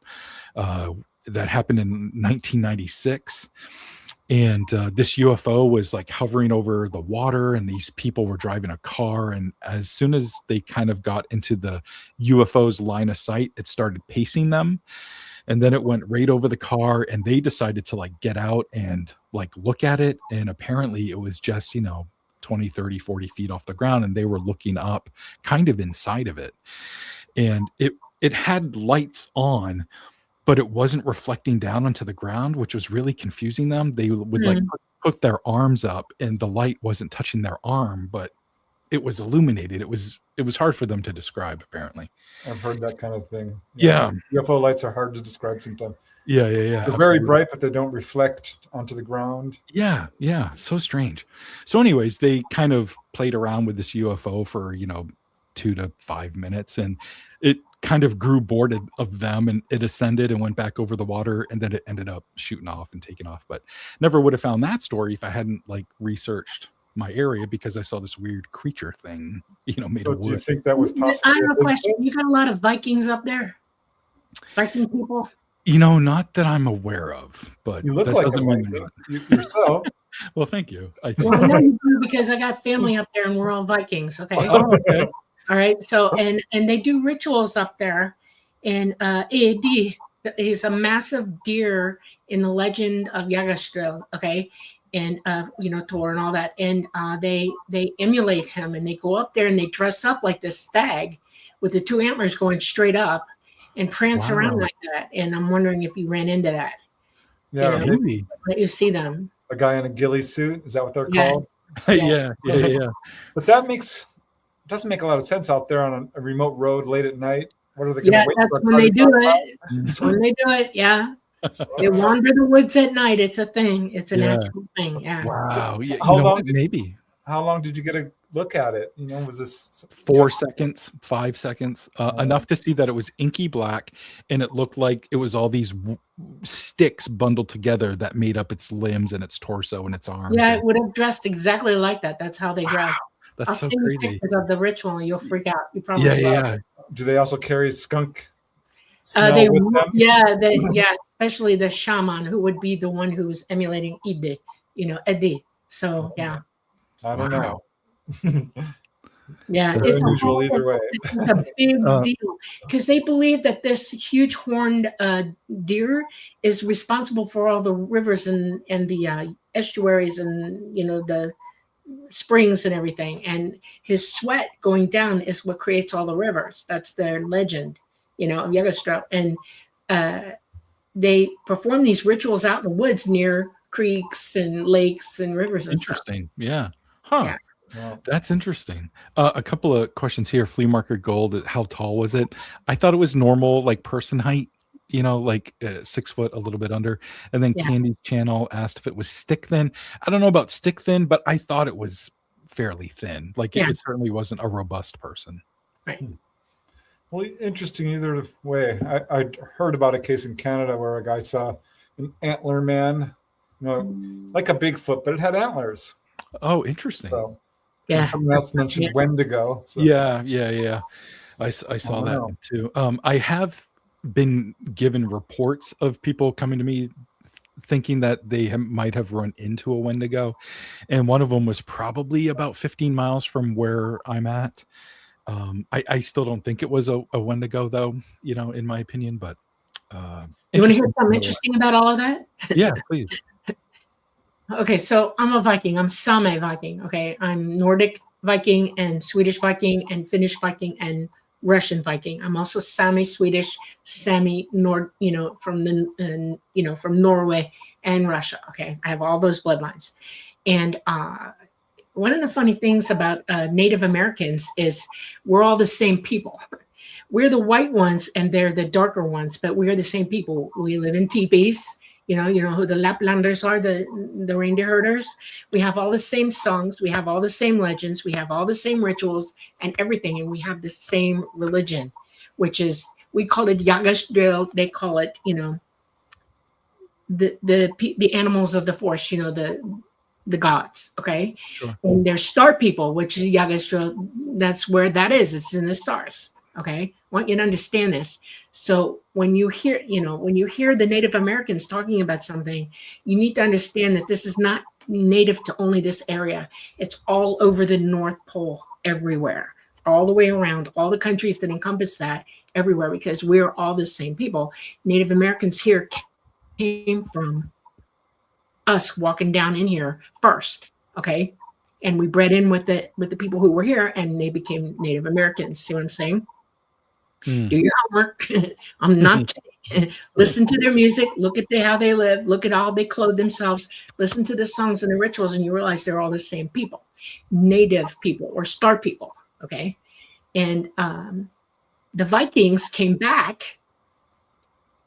that happened in 1996. And this UFO was hovering over the water, and these people were driving a car. And as soon as they kind of got into the UFO's line of sight, it started pacing them. And then it went right over the car, and they decided to get out and look at it. And apparently it was just, 20, 30, 40 feet off the ground. And they were looking up kind of inside of it. And it had lights on, but it wasn't reflecting down onto the ground, which was really confusing them. They would put their arms up and the light wasn't touching their arm, but it was illuminated. It was hard for them to describe, apparently. I've heard that kind of thing. Yeah. UFO lights are hard to describe sometimes. Yeah. They're very bright, but they don't reflect onto the ground. Yeah. So strange. So anyways, they kind of played around with this UFO for, 2 to 5 minutes, and it kind of grew bored of them, and it ascended and went back over the water, and then it ended up shooting off and taking off. But never would have found that story if I hadn't researched my area, because I saw this weird creature thing, made So of wood. do you think that was possible? I have a question. You got a lot of Vikings up there? Viking people? Not that I'm aware of, but You look that like a doesn't mean Viking yourself. Well, thank you. Well, I know you do, because I got family up there and we're all Vikings. Okay. Oh, okay. All right. So, and they do rituals up there. And Eedi is a massive deer in the legend of Yggdrasil. Okay. And, Thor and all that. And they emulate him, and they go up there and they dress up like this stag with the 2 antlers going straight up and prance around like that. And I'm wondering if you ran into that. Yeah, maybe. Let you see them. a guy in a ghillie suit. Is that what they're Yes. called? Yeah. But that doesn't make a lot of sense out there on a remote road late at night. What are they going Yeah, to wait that's for? when they do it. That's when they do it. Yeah. They wander the woods at night. It's a thing. It's an actual thing. Yeah. Wow. Yeah. How long Maybe How long did you get a look at it? Was this 4 seconds, 5 seconds, enough to see that it was inky black, and it looked like it was all these sticks bundled together that made up its limbs and its torso and its arms. Yeah, it would have dressed exactly like that. That's how they dress. That's I'll so send you crazy. pictures of the ritual and you'll freak out. You probably Yeah. Do they also carry skunk They, smell with them? especially the shaman, who would be the one who's emulating Ide, Edi. So yeah. I don't know. Yeah, They're unusual either way. It's a big deal, because they believe that this huge horned deer is responsible for all the rivers and the estuaries and the springs and everything. And his sweat going down is what creates all the rivers. That's their legend, of Yggdrasil. And they perform these rituals out in the woods near creeks and lakes and rivers and stuff. Interesting. Yeah. Huh. Yeah. Wow. That's interesting. A couple of questions here. Flea market gold. How tall was it? I thought it was normal, like person height, 6 foot, a little bit under. And then Candy Channel asked if it was stick thin. I don't know about stick thin, but I thought it was fairly thin. It certainly wasn't a robust person. Right. Well, interesting either way. I heard about a case in Canada where a guy saw an antler man, like a Bigfoot, but it had antlers. Oh, interesting. So, yeah. Someone else mentioned Wendigo. So. Yeah. I saw that too. I have been given reports of people coming to me thinking that they might have run into a Wendigo, and one of them was probably about 15 miles from where I'm at. I still don't think it was a Wendigo, though, in my opinion. But you want to hear something interesting about all of that? Yeah, please. Okay, so I'm a Viking. I'm Same Viking. Okay, I'm Nordic Viking and Swedish Viking and Finnish Viking and Russian Viking. I'm also Sami Swedish, Sami Nord, from Norway and Russia. Okay, I have all those bloodlines, and one of the funny things about Native Americans is we're all the same people. We're the white ones and they're the darker ones, but we're the same people. We live in teepees. You know who the Laplanders are, the reindeer herders. We have all the same songs. We have all the same legends. We have all the same rituals and everything. And we have the same religion, which is, we call it Yagash. They call it, the animals of the forest, the gods. Okay. Sure. And there's star people, which is Yagash. That's where that is. It's in the stars. Okay. I want you to understand this. So when you hear the Native Americans talking about something, you need to understand that this is not native to only this area. It's all over the North Pole, everywhere, all the way around, all the countries that encompass that, everywhere, because we're all the same people. Native Americans here came from us walking down in here first. Okay. And we bred in with the people who were here, and they became Native Americans. See what I'm saying? Do your homework. I'm not kidding. Listen to their music. Look at how they live. Look at how they clothe themselves. Listen to the songs and the rituals, and you realize they're all the same people, native people or star people. Okay, and the Vikings came back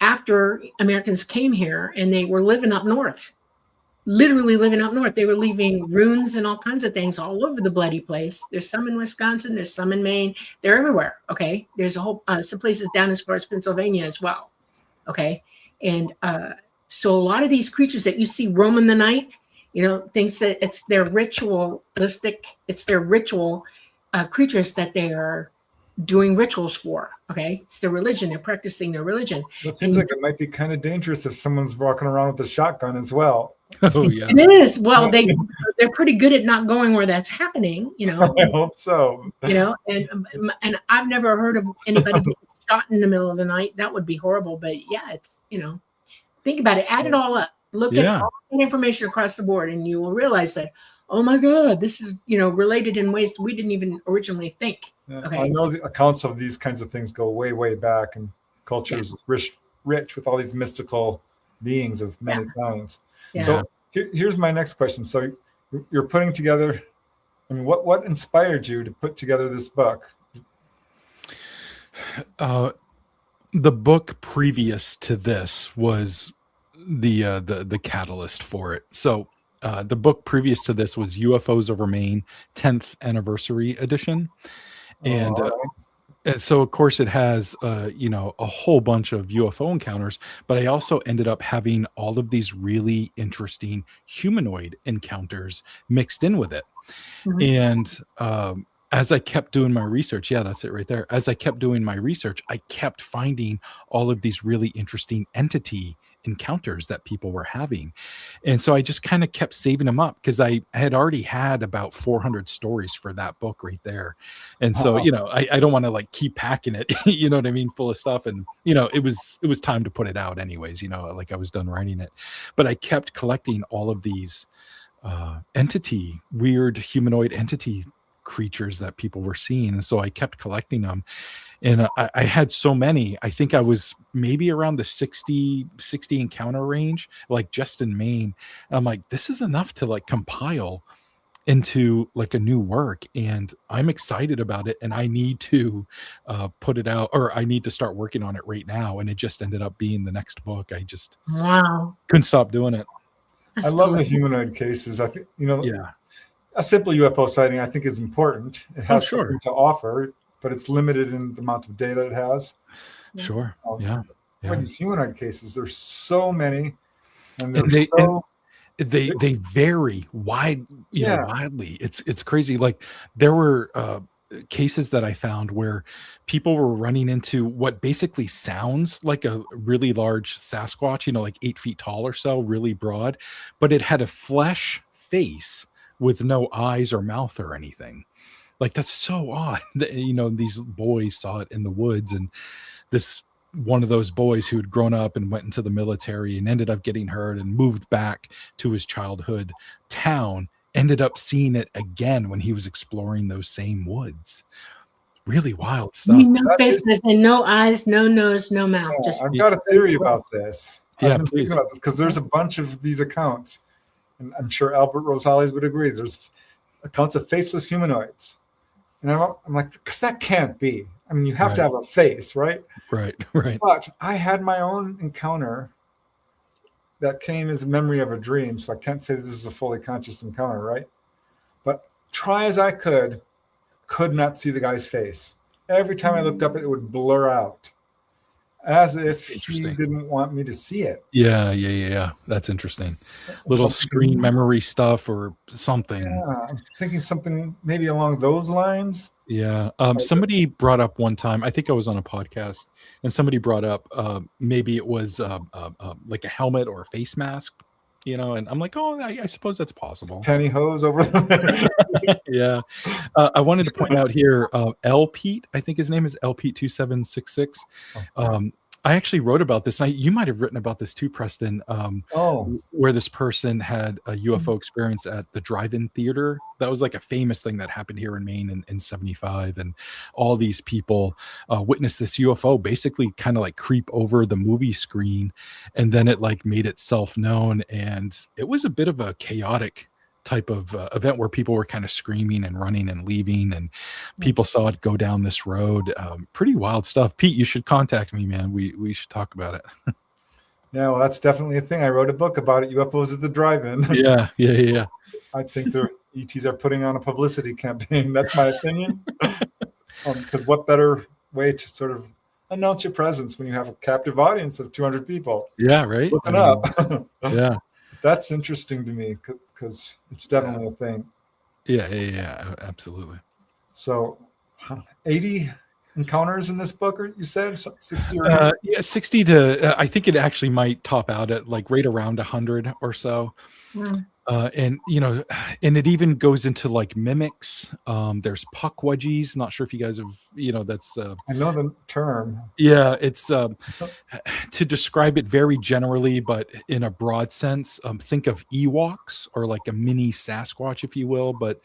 after Americans came here, and they were living up north. Literally living up north. They were leaving runes and all kinds of things all over the bloody place. There's some in Wisconsin. There's some in Maine. They're everywhere. Okay. There's a whole, some places down as far as Pennsylvania as well. Okay. And so a lot of these creatures that you see roaming the night, thinks that it's their ritualistic, it's their ritual creatures that they are doing rituals for. Okay. It's their religion. They're practicing their religion. That seems like it might be kind of dangerous if someone's walking around with a shotgun as well. Oh yeah, it is. Well, they're pretty good at not going where that's happening. I hope so. And I've never heard of anybody getting shot in the middle of the night. That would be horrible. But yeah, it's think about it. Add it all up. Look at all the information across the board, and you will realize that, oh my God, this is related in ways we didn't even originally think. Okay. I know the accounts of these kinds of things go way, way back, and cultures rich with all these mystical beings of many kinds. Yeah. So here's my next question. So you're putting together, what inspired you to put together this book? The book previous to this was the catalyst for it. So the book previous to this was UFOs over Maine, 10th anniversary edition. And so, of course, it has, a whole bunch of UFO encounters, but I also ended up having all of these really interesting humanoid encounters mixed in with it. Mm-hmm. And as I kept doing my research, that's it right there. As I kept doing my research, I kept finding all of these really interesting entity encounters that people were having. And so I just kind of kept saving them up, because I had already had about 400 stories for that book right there. And so, I don't want to keep packing it, you know what I mean, full of stuff. And, it was time to put it out anyways, like I was done writing it. But I kept collecting all of these weird humanoid entity creatures that people were seeing. And so I kept collecting them. And I had so many. I think I was maybe around the 60 encounter range, just in Maine. I'm like, this is enough to compile into a new work, and I'm excited about it, and I need to put it out, or I need to start working on it right now. And it just ended up being the next book. I just couldn't stop doing it. I love the humanoid cases. I think a simple UFO sighting, I think, is important. It has something to offer, but it's limited in the amount of data it has. Sure. These humanoid cases, there's so many, and they vary widely. It's crazy. There were cases that I found where people were running into what basically sounds like a really large Sasquatch, 8 feet tall or so, really broad, but it had a flesh face with no eyes or mouth or anything. That's so odd. These boys saw it in the woods, and this one of those boys who had grown up and went into the military and ended up getting hurt and moved back to his childhood town ended up seeing it again when he was exploring those same woods. Really wild stuff. No faces and no eyes, no nose, no mouth. I've got a theory about this. I've been thinking about this because there's a bunch of these accounts, and I'm sure Albert Rosales would agree. There's accounts of faceless humanoids. And I'm like, because that can't be. I mean, you have to Right. have a face, right? Right. But I had my own encounter that came as a memory of a dream. So I can't say this is a fully conscious encounter, right? But try as I could not see the guy's face. Every time I looked up, it would blur out, as if he Interesting. didn't want me to see it. Yeah. That's interesting. Little screen memory stuff or something. Yeah, I'm thinking something maybe along those lines. Yeah. Somebody brought up one time, I think I was on a podcast, and somebody brought up maybe it was like a helmet or a face mask, and I'm like, oh, I suppose that's possible. Pantyhose over them. Yeah. I wanted to point out here, L Pete, I think his name is L Pete 2766. I actually wrote about this. You might have written about this too, Preston. Where this person had a UFO experience at the drive-in theater. That was like a famous thing that happened here in Maine in 75. And all these people witnessed this UFO basically kind of like creep over the movie screen. And then it like made itself known. And it was a bit of a chaotic type of event where people were kind of screaming and running and leaving, and people saw it go down this road. Pretty wild stuff. Pete, you should contact me, man. We should talk about it. Yeah, well, that's definitely a thing. I wrote a book about it, UFOs at the drive-in. Yeah. I think the ETs are putting on a publicity campaign. That's my opinion. Because what better way to sort of announce your presence when you have a captive audience of 200 people? Yeah, right. Looking up. Yeah. That's interesting to me because it's definitely a thing. Yeah, absolutely. So 80 encounters in this book, or you said 60 or 80? 60 to I think it actually might top out at like right around 100 or so. And it even goes into like mimics. There's puckwudgies. Not sure if you guys have, that's I know the term. Yeah, it's to describe it very generally, but in a broad sense, think of Ewoks or like a mini Sasquatch, if you will, but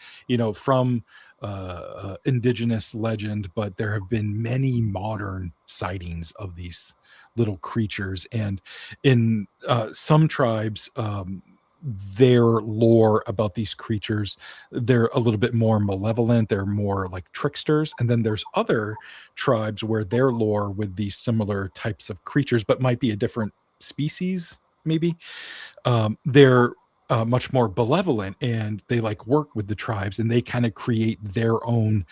from indigenous legend. But there have been many modern sightings of these little creatures, and in some tribes, their lore about these creatures, they're a little bit more malevolent, they're more like tricksters. And then there's other tribes where their lore with these similar types of creatures, but might be a different species maybe, they're much more benevolent, and they like work with the tribes, and they kind of create their own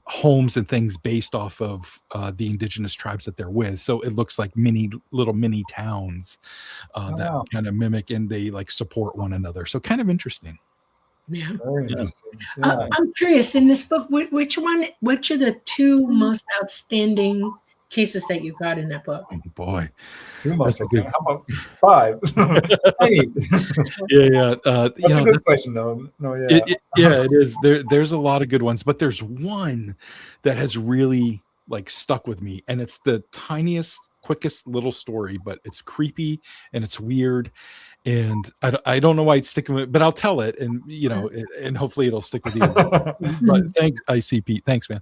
homes and things based off of the indigenous tribes that they're with. So it looks like little mini towns that kind of mimic, and they like support one another. So kind of interesting. Yeah. Very interesting. Yeah. I'm curious, in this book, which are the two most outstanding cases that you got in that book? Oh boy. Two most outstanding. How about 5? 8. Yeah. That's a good question, though. No, yeah. It is. There's a lot of good ones, but there's one that has really like stuck with me, and it's the tiniest, quickest little story, but it's creepy and it's weird, and I don't know why it's sticking with it, but I'll tell it, and and hopefully it'll stick with you. But thanks, ICP. Thanks, man.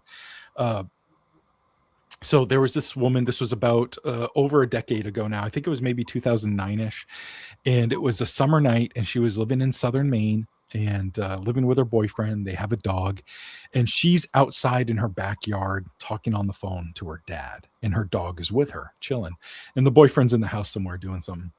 So there was this woman, this was about over a decade ago now. I think it was maybe 2009-ish. And it was a summer night, and she was living in southern Maine and living with her boyfriend. They have a dog, and she's outside in her backyard talking on the phone to her dad, and her dog is with her chilling, and the boyfriend's in the house somewhere doing something.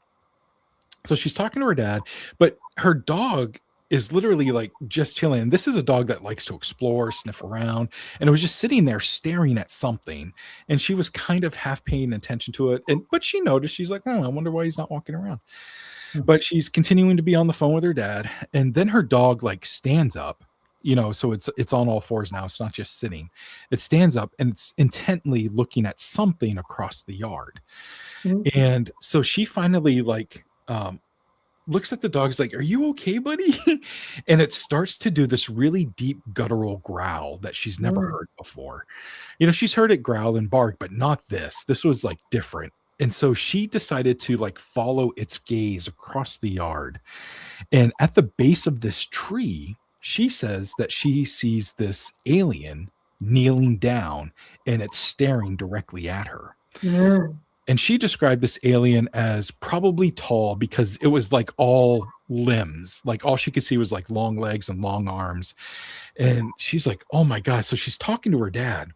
So she's talking to her dad, but her dog is literally like just chilling. And this is a dog that likes to explore, sniff around, and it was just sitting there staring at something. And she was kind of half paying attention to it. But she noticed, she's like, oh, I wonder why he's not walking around. But she's continuing to be on the phone with her dad. And then her dog like stands up, so it's on all fours now. It's not just sitting. It stands up and it's intently looking at something across the yard. Mm-hmm. And so she finally like, looks at the dog, is like, are you okay, buddy? And it starts to do this really deep guttural growl that she's never heard before. She's heard it growl and bark, but not this. This was like different. And so she decided to like follow its gaze across the yard. And at the base of this tree, she says that she sees this alien kneeling down, and it's staring directly at her. And she described this alien as probably tall, because it was like all limbs. Like all she could see was like long legs and long arms. And she's like, oh my God. So she's talking to her dad.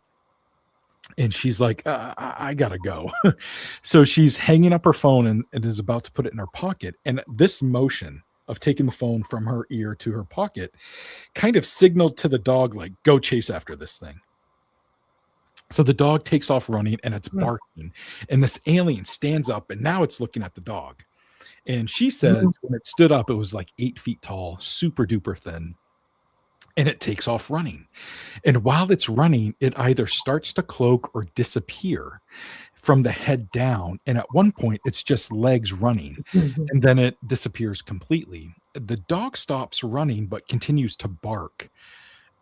And she's like, I gotta go. So she's hanging up her phone and is about to put it in her pocket. And this motion of taking the phone from her ear to her pocket kind of signaled to the dog, like, go chase after this thing. So the dog takes off running and it's barking. And this alien stands up and now it's looking at the dog. And she says when it stood up, it was like 8 feet tall, super duper thin. And it takes off running. And while it's running, it either starts to cloak or disappear from the head down. And at one point, it's just legs running. And then it disappears completely. The dog stops running, but continues to bark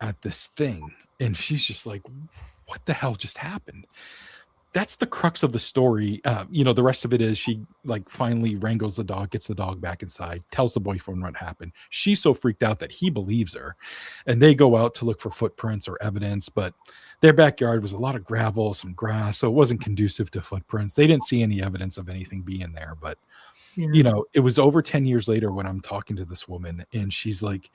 at this thing. And she's just like, what the hell just happened? That's the crux of the story. The rest of it is she like finally wrangles the dog, gets the dog back inside, tells the boyfriend what happened. She's so freaked out that he believes her, and they go out to look for footprints or evidence, but their backyard was a lot of gravel, some grass, so it wasn't conducive to footprints. They didn't see any evidence of anything being there, but it was over 10 years later when I'm talking to this woman, and she's like,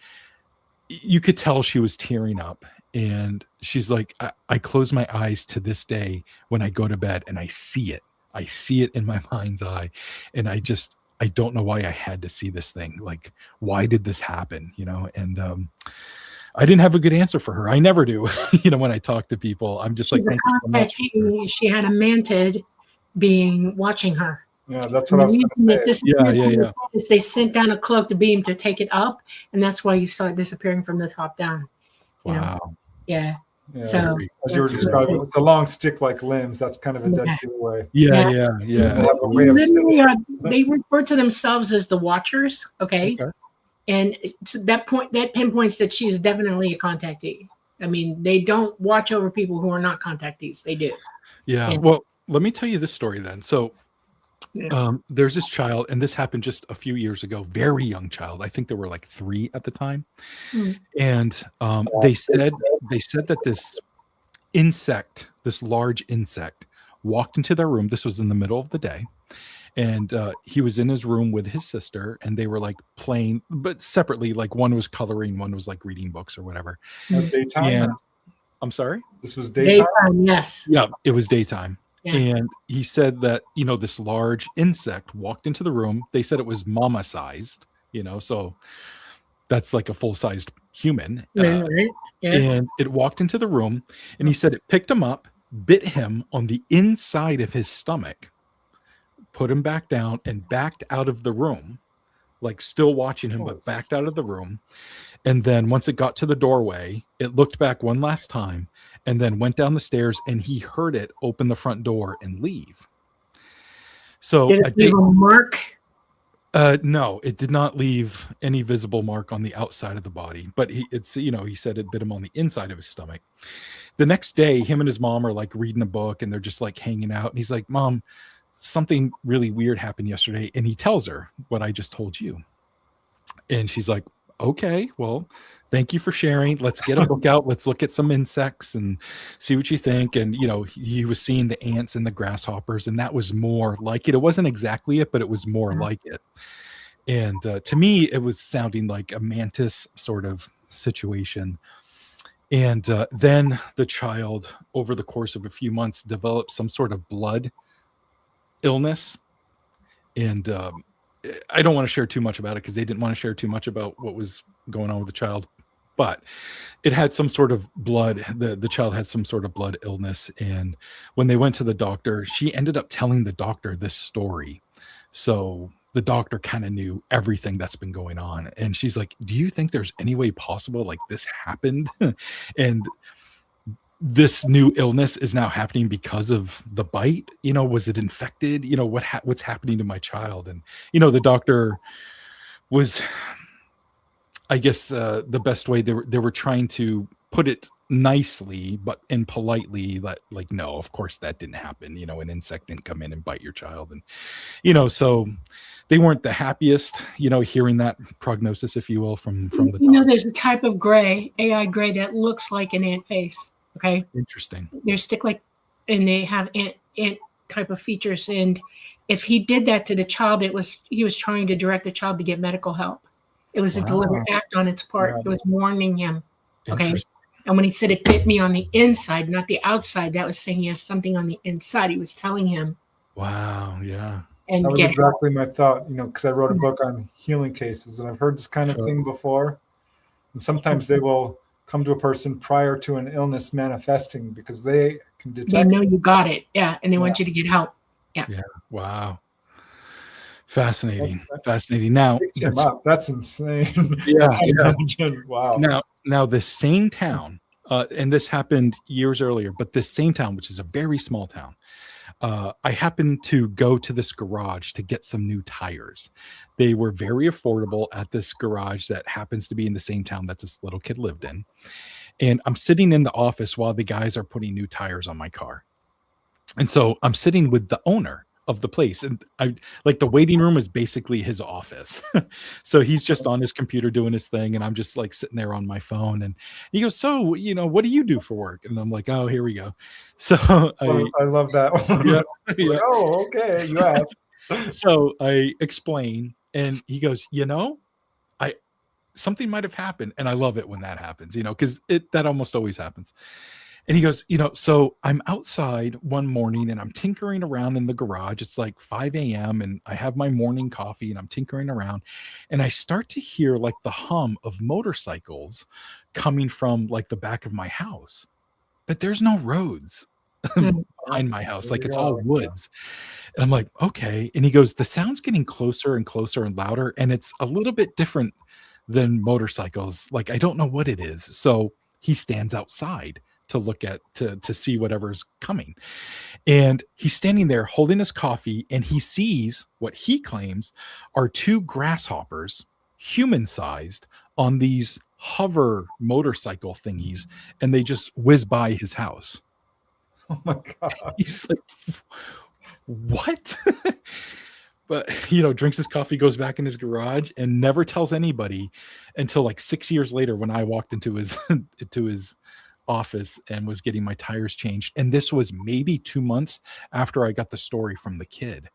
you could tell she was tearing up. And she's like, I close my eyes to this day when I go to bed and I see it. I see it in my mind's eye. And I don't know why I had to see this thing. Like, why did this happen? And I didn't have a good answer for her. I never do. When I talk to people, I'm just She's like, thank you so much. She had a mantid being watching her. Yeah, that's what I was going to say. Yeah. They sent down a cloaked beam to take it up, and that's why you saw it disappearing from the top down. Wow. Yeah. Yeah. So As you were describing, with the long stick-like limbs, that's kind of a dead giveaway. Yeah. They have a way of they refer to themselves as the Watchers. Okay. And that pinpoints that she is definitely a contactee. I mean, they don't watch over people who are not contactees. They do. Yeah. Well, let me tell you this story then. So there's this child, and this happened just a few years ago, very young child. I think there were like 3 at the time. And they said that this insect, this large insect, walked into their room. This was in the middle of the day. And he was in his room with his sister, and they were like playing, but separately, like one was coloring, one was like reading books or whatever. Daytime? And I'm sorry? This was daytime? Yes. Yeah, it was daytime. Yeah. And he said that, this large insect walked into the room. They said it was mama sized, so that's like a full sized human. Right. Yeah. And it walked into the room, and he said it picked him up, bit him on the inside of his stomach, put him back down, and backed out of the room, like still watching him, but backed out of the room. And then once it got to the doorway, it looked back one last time and then went down the stairs, and he heard it open the front door and leave. So did it leave a mark? No, it did not leave any visible mark on the outside of the body, but he said it bit him on the inside of his stomach. The next day, him and his mom are like reading a book, and they're just like hanging out. And he's like, Mom, something really weird happened yesterday. And he tells her what I just told you. And she's like, okay, well, thank you for sharing. Let's get a book out. Let's look at some insects and see what you think. And, he was seeing the ants and the grasshoppers, and that was more like it. It wasn't exactly it, but it was more like it. And to me, it was sounding like a mantis sort of situation. And then the child, over the course of a few months, developed some sort of blood illness. And I don't want to share too much about it because they didn't want to share too much about what was going on with the child, but it had some sort of blood. The child had some sort of blood illness. And when they went to the doctor, she ended up telling the doctor this story. So the doctor kind of knew everything that's been going on. And she's like, do you think there's any way possible like this happened? And this new illness is now happening because of the bite. Was it infected? What's happening to my child? And the doctor was, I guess, the best way they were trying to put it nicely, but and politely, like no, of course that didn't happen. An insect didn't come in and bite your child, and so they weren't the happiest. Hearing that prognosis, if you will, from the doctor. There's a type of gray, AI gray, that looks like an ant face. Okay. Interesting. They're stick-like, and they have ant type of features. And if he did that to the child, he was trying to direct the child to get medical help. It was a deliberate act on its part. Yeah. It was warning him. Okay. Interesting. And when he said it bit me on the inside, not the outside, that was saying he has something on the inside. He was telling him. Wow. Yeah. And That was get exactly my thought, because I wrote a book on healing cases, and I've heard this kind of thing before. And sometimes they will come to a person prior to an illness manifesting because they can detect. They know you got it. Yeah. And they want you to get help. Yeah. Yeah. Wow. Fascinating. Fascinating. Now, that's insane. Yeah. Wow. Now the same town, and this happened years earlier, but this same town, which is a very small town, I happened to go to this garage to get some new tires. They were very affordable at this garage that happens to be in the same town that this little kid lived in. And I'm sitting in the office while the guys are putting new tires on my car. And so I'm sitting with the owner of the place, and I like the waiting room is basically his office. So he's just on his computer doing his thing, and I'm just like sitting there on my phone. And he goes, "So, what do you do for work?" And I'm like, "Oh, here we go." So I love that one. Yeah. Oh, okay. You asked. So I explain, and he goes, something might have happened. And I love it when that happens, because that almost always happens. And he goes, so I'm outside one morning and I'm tinkering around in the garage. It's like 5 a.m. and I have my morning coffee and I'm tinkering around. And I start to hear like the hum of motorcycles coming from like the back of my house. But there's no roads behind my house. Like it's all woods. And I'm like, okay. And he goes, the sound's getting closer and closer and louder. And it's a little bit different than motorcycles. Like, I don't know what it is. So he stands outside to look at, to see whatever's coming. And he's standing there holding his coffee, and he sees what he claims are two grasshoppers, human-sized, on these hover motorcycle thingies, and they just whiz by his house. Oh my God. He's like, what? But, drinks his coffee, goes back in his garage, and never tells anybody until like 6 years later when I walked into his office and was getting my tires changed. And this was maybe 2 months after I got the story from the kid.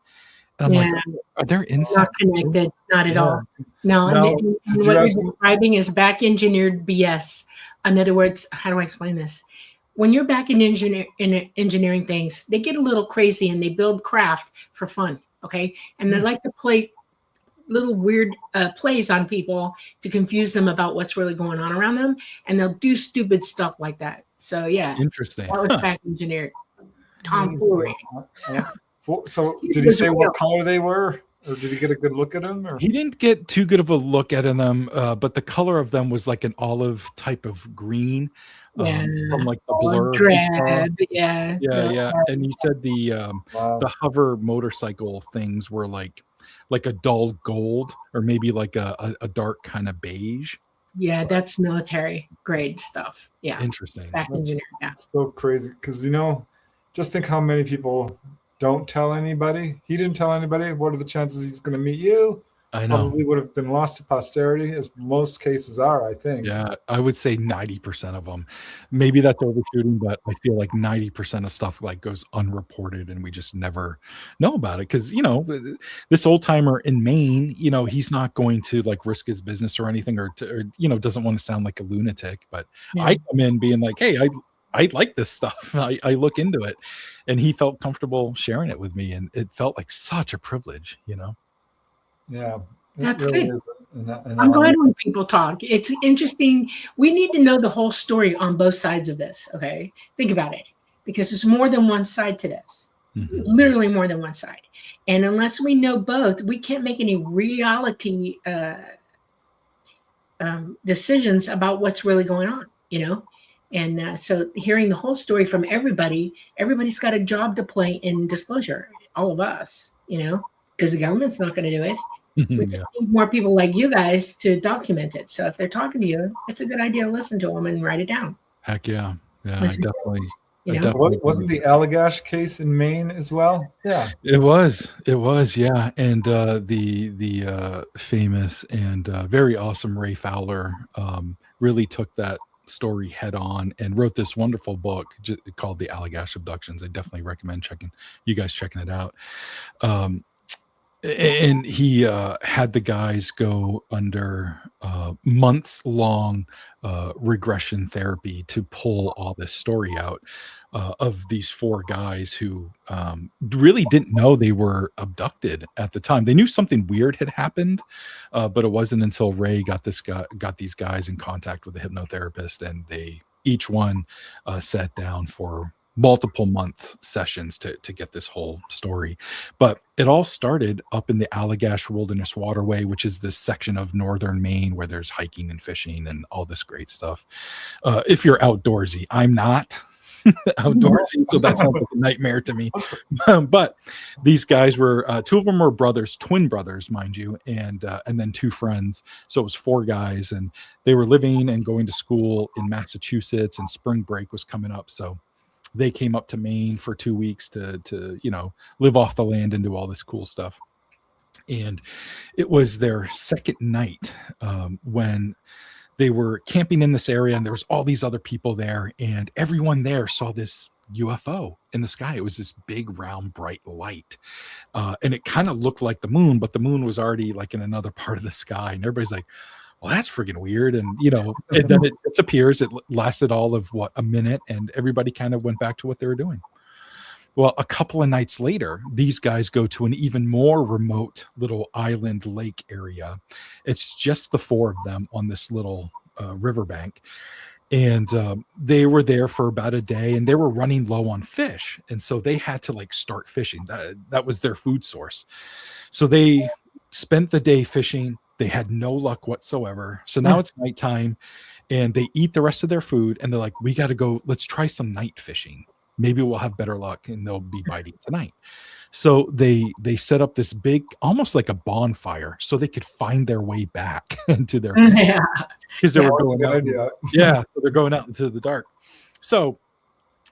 And I'm like, are there insects? Not connected, not at all. No, what you're describing is back engineered BS. In other words, how do I explain this? When you're back in engineering things, they get a little crazy and they build craft for fun. Okay. And they like to play little weird plays on people to confuse them about what's really going on around them. And they'll do stupid stuff like that. So yeah. Interesting. That was back engineered. Tomfoolery. So did he say what color they were? Or did he get a good look at them? Or? He didn't get too good of a look at them, but the color of them was like an olive type of green. From like the blur. Drab, yeah. And he said the hover motorcycle things were like a dull gold, or maybe like a dark kind of beige. Yeah, that's military grade stuff. Yeah. Interesting. Back engineer. Yeah. It's so crazy because just think how many people don't tell anybody. He didn't tell anybody. What are the chances he's going to meet you? I know. Probably would have been lost to posterity, as most cases are, I think. Yeah, I would say 90% of them. Maybe that's overshooting, but I feel like 90% of stuff like goes unreported, and we just never know about it. Because this old timer in Maine, he's not going to like risk his business or anything, or doesn't want to sound like a lunatic. But I come in being like, hey, I like this stuff. I look into it, and he felt comfortable sharing it with me, and it felt like such a privilege, Yeah, that's really good. I'm I'm glad when people talk. It's interesting. We need to know the whole story on both sides of this. Okay, think about it, because there's more than one side to this. Mm-hmm. Literally more than one side. And unless we know both, we can't make any reality decisions about what's really going on. And so hearing the whole story from everybody's got a job to play in disclosure. All of us, because the government's not going to do it. We just need more people like you guys to document it. So if they're talking to you, it's a good idea to listen to them and write it down. Heck yeah. Yeah, definitely. Wasn't the Allagash case in Maine as well? Yeah, it was. Yeah, and the famous and very awesome Ray Fowler really took that story head on and wrote this wonderful book called The Allagash Abductions. I definitely recommend you guys checking it out. And he had the guys go under months long regression therapy to pull all this story out of these 4 guys who really didn't know they were abducted at the time. They knew something weird had happened, but it wasn't until Ray got these guys in contact with a hypnotherapist, and they each one sat down for multiple month sessions to get this whole story. But it all started up in the Allagash Wilderness Waterway, which is this section of northern Maine where there's hiking and fishing and all this great stuff. If you're outdoorsy, I'm not outdoorsy, so that sounds like a nightmare to me. But these guys were 2 of them were brothers, twin brothers, mind you, and then 2 friends. So it was 4 guys, and they were living and going to school in Massachusetts, and spring break was coming up, so they came up to Maine for 2 weeks to live off the land and do all this cool stuff. And it was their second night when they were camping in this area, and there was all these other people there, and everyone there saw this UFO in the sky. It was this big, round, bright light, and it kind of looked like the moon, but the moon was already like in another part of the sky, and everybody's like, well, that's freaking weird. And, and then it disappears. It lasted all of a minute, and everybody kind of went back to what they were doing. Well, a couple of nights later, these guys go to an even more remote little island lake area. It's just the 4 of them on this little riverbank. And they were there for about a day, and they were running low on fish. And so they had to start fishing. That was their food source. So they spent the day fishing. They had no luck whatsoever. So now it's nighttime, and they eat the rest of their food, and they're like, we got to go. Let's try some night fishing. Maybe we'll have better luck, and they'll be biting tonight. So they set up this big, almost like a bonfire, so they could find their way back into their camp. Because they were going out. Yeah, so they're going out into the dark. So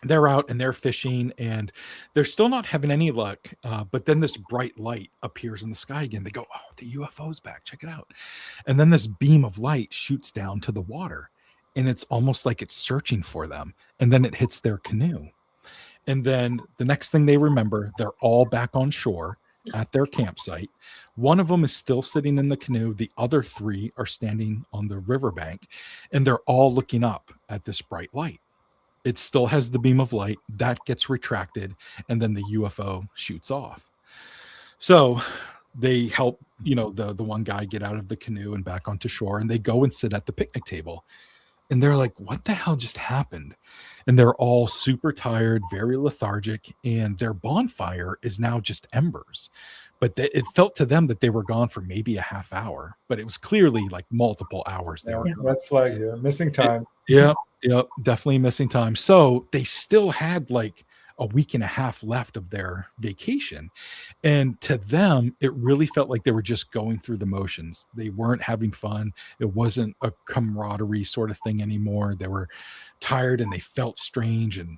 they're out and they're fishing, and they're still not having any luck. But then this bright light appears in the sky again. They go, oh, the UFO's back. Check it out. And then this beam of light shoots down to the water, and it's almost like it's searching for them. And then it hits their canoe. And then the next thing they remember, they're all back on shore at their campsite. One of them is still sitting in the canoe. The other 3 are standing on the riverbank, and they're all looking up at this bright light. It still has the beam of light that gets retracted, and then the UFO shoots off. So they help, the one guy get out of the canoe and back onto shore, and they go and sit at the picnic table. And they're like, what the hell just happened? And they're all super tired, very lethargic, and their bonfire is now just embers. But it felt to them that they were gone for maybe a half hour, but it was clearly like multiple hours. They were red flag here, missing time. Yep, definitely missing time. So they still had like a week and a half left of their vacation. And to them, it really felt like they were just going through the motions. They weren't having fun. It wasn't a camaraderie sort of thing anymore. They were tired, and they felt strange, and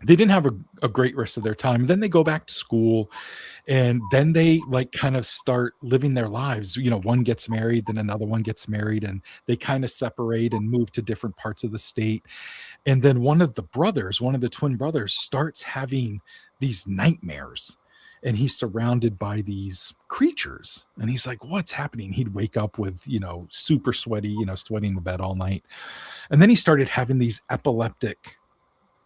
they didn't have a great rest of their time. Then they go back to school, and then they kind of start living their lives. One gets married, then another one gets married, and they kind of separate and move to different parts of the state. And then one of the twin brothers starts having these nightmares, and he's surrounded by these creatures, and he's like, what's happening? He'd wake up with, super sweaty, sweating the bed all night. And then he started having these epileptic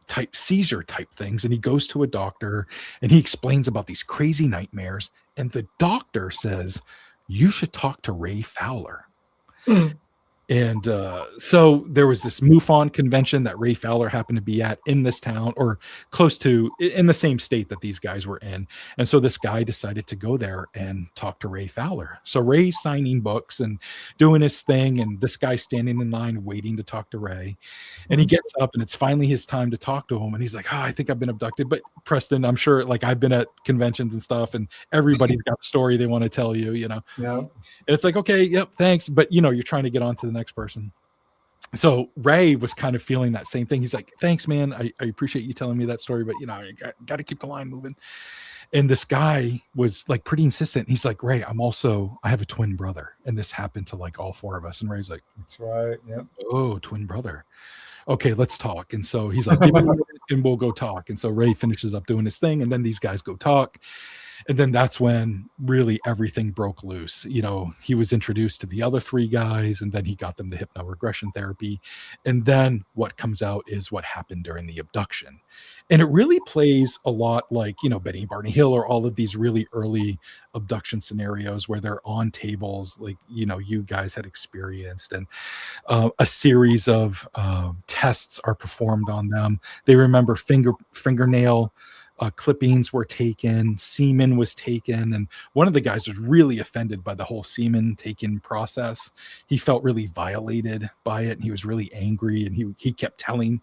type seizure type things, and he goes to a doctor, and he explains about these crazy nightmares, and the doctor says, you should talk to Ray Fowler. And so there was this MUFON convention that Ray Fowler happened to be at in this town, or close to, in the same state that these guys were in. And so this guy decided to go there and talk to Ray Fowler. So Ray's signing books and doing his thing, and this guy's standing in line waiting to talk to Ray. And he gets up, and it's finally his time to talk to him. And he's like, I think I've been abducted. But Preston, I'm sure, I've been at conventions and stuff, and everybody's got a story they want to tell you, Yeah. And it's like, okay, yep, thanks. But, you're trying to get on to the next person. So Ray was kind of feeling that same thing. He's like, thanks, man. I appreciate you telling me that story, but I got to keep the line moving. And this guy was like pretty insistent. He's like, Ray, I have a twin brother. And this happened to like all four of us. And Ray's like, That's right. Yep. oh, twin brother. Okay, let's talk. And so he's like, give me a minute and we'll go talk. And so Ray finishes up doing his thing. And then these guys go talk. And then that's when really everything broke loose. You know, he was introduced to the other three guys, and then he got them the hypnoregression therapy. And then what comes out is what happened during the abduction. And it really plays a lot like, you know, Betty and Barney Hill, or all of these really early abduction scenarios where they're on tables like, you know, you guys had experienced, and a series of tests are performed on them. They remember fingernail clippings were taken, semen was taken, and one of the guys was really offended by the whole semen taken process. He felt really violated by it, and he was really angry, and he kept telling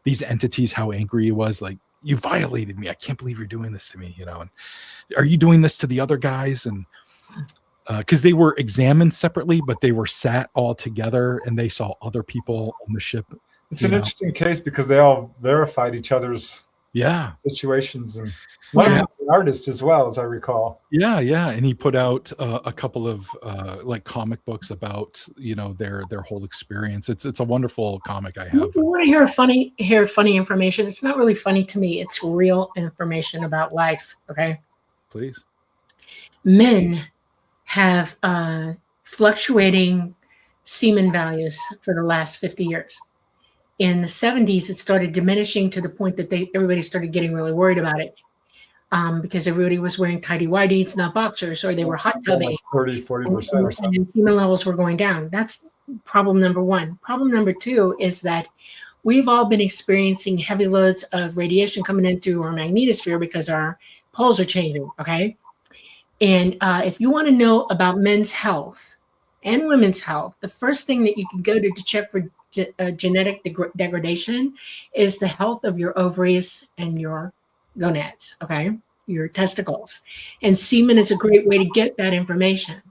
these entities how angry he was, like, you violated me, I can't believe you're doing this to me, you know, and are you doing this to the other guys? And because they were examined separately, but they were sat all together and they saw other people on the ship. It's an interesting case because they all verified each other's situations, and one of them's an artist as well, as I recall. Yeah, and he put out a couple of like comic books about, you know, their whole experience. It's a wonderful comic I have. You want to hear funny information? It's not really funny to me. It's real information about life. Okay, please. Men have fluctuating semen values for the last 50 years. In the 70s, it started diminishing to the point that everybody started getting really worried about it because everybody was wearing tighty-whities, not boxers, or they were hot tubby. 30-40% or something. And semen levels were going down. That's problem number one. Problem number two is that we've all been experiencing heavy loads of radiation coming in through our magnetosphere because our poles are changing, okay? And if you want to know about men's health and women's health, the first thing that you can go to check for genetic degradation is the health of your ovaries and your gonads, okay, your testicles. And semen is a great way to get that information.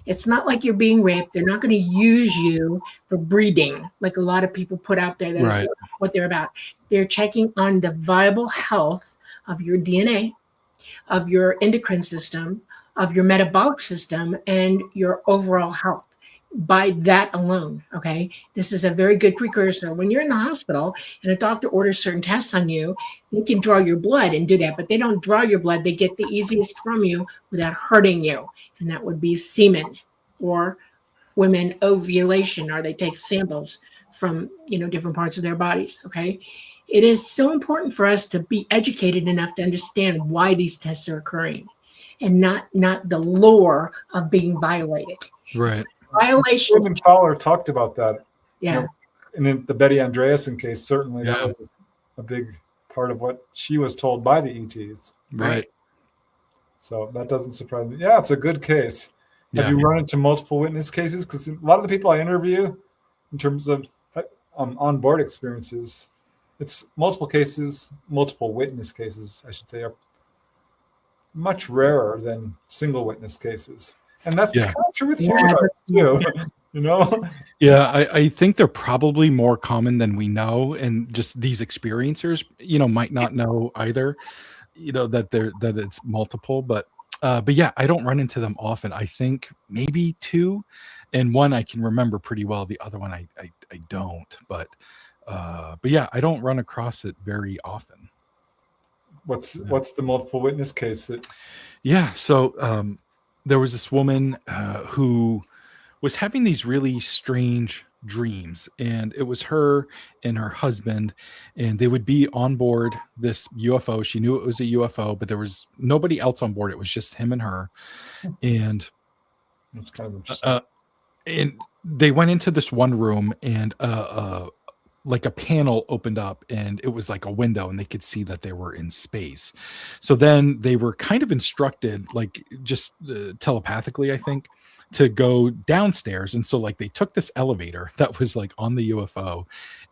It's not like you're being raped. They're not going to use you for breeding like a lot of people put out there. That's what they're about. They're checking on the viable health of your DNA, of your endocrine system, of your metabolic system, and your overall health. By that alone, okay? This is a very good precursor. When you're in the hospital and a doctor orders certain tests on you, they can draw your blood and do that, but they don't draw your blood. They get the easiest from you without hurting you, and that would be semen, or women ovulation, or they take samples from, you know, different parts of their bodies, okay? It is so important for us to be educated enough to understand why these tests are occurring, and not the lore of being violated. Right. Violation. Stephen Fowler talked about that. Yeah. You know, and in the Betty Andreasen case, certainly that was a big part of what she was told by the ETs. Right. So that doesn't surprise me. Yeah, it's a good case. Yeah. Have you run into multiple witness cases? Because a lot of the people I interview, in terms of on-board experiences, it's multiple cases, multiple witness cases, I should say, are much rarer than single witness cases. And that's kind of true with humanoids too, you know? Yeah, I think they're probably more common than we know, and just these experiencers, you know, might not know either, you know, that it's multiple, but yeah, I don't run into them often. I think maybe two, and one I can remember pretty well. The other one I don't, but yeah, I don't run across it very often. What's the multiple witness case that? Yeah, so there was this woman who was having these really strange dreams, and it was her and her husband, and they would be on board this UFO. She knew it was a UFO, but there was nobody else on board. It was just him and her, and that's kind of interesting. And they went into this one room, and like a panel opened up, and it was like a window, and they could see that they were in space. So then they were kind of instructed, like just telepathically, I think, to go downstairs. And so like they took this elevator that was like on the UFO,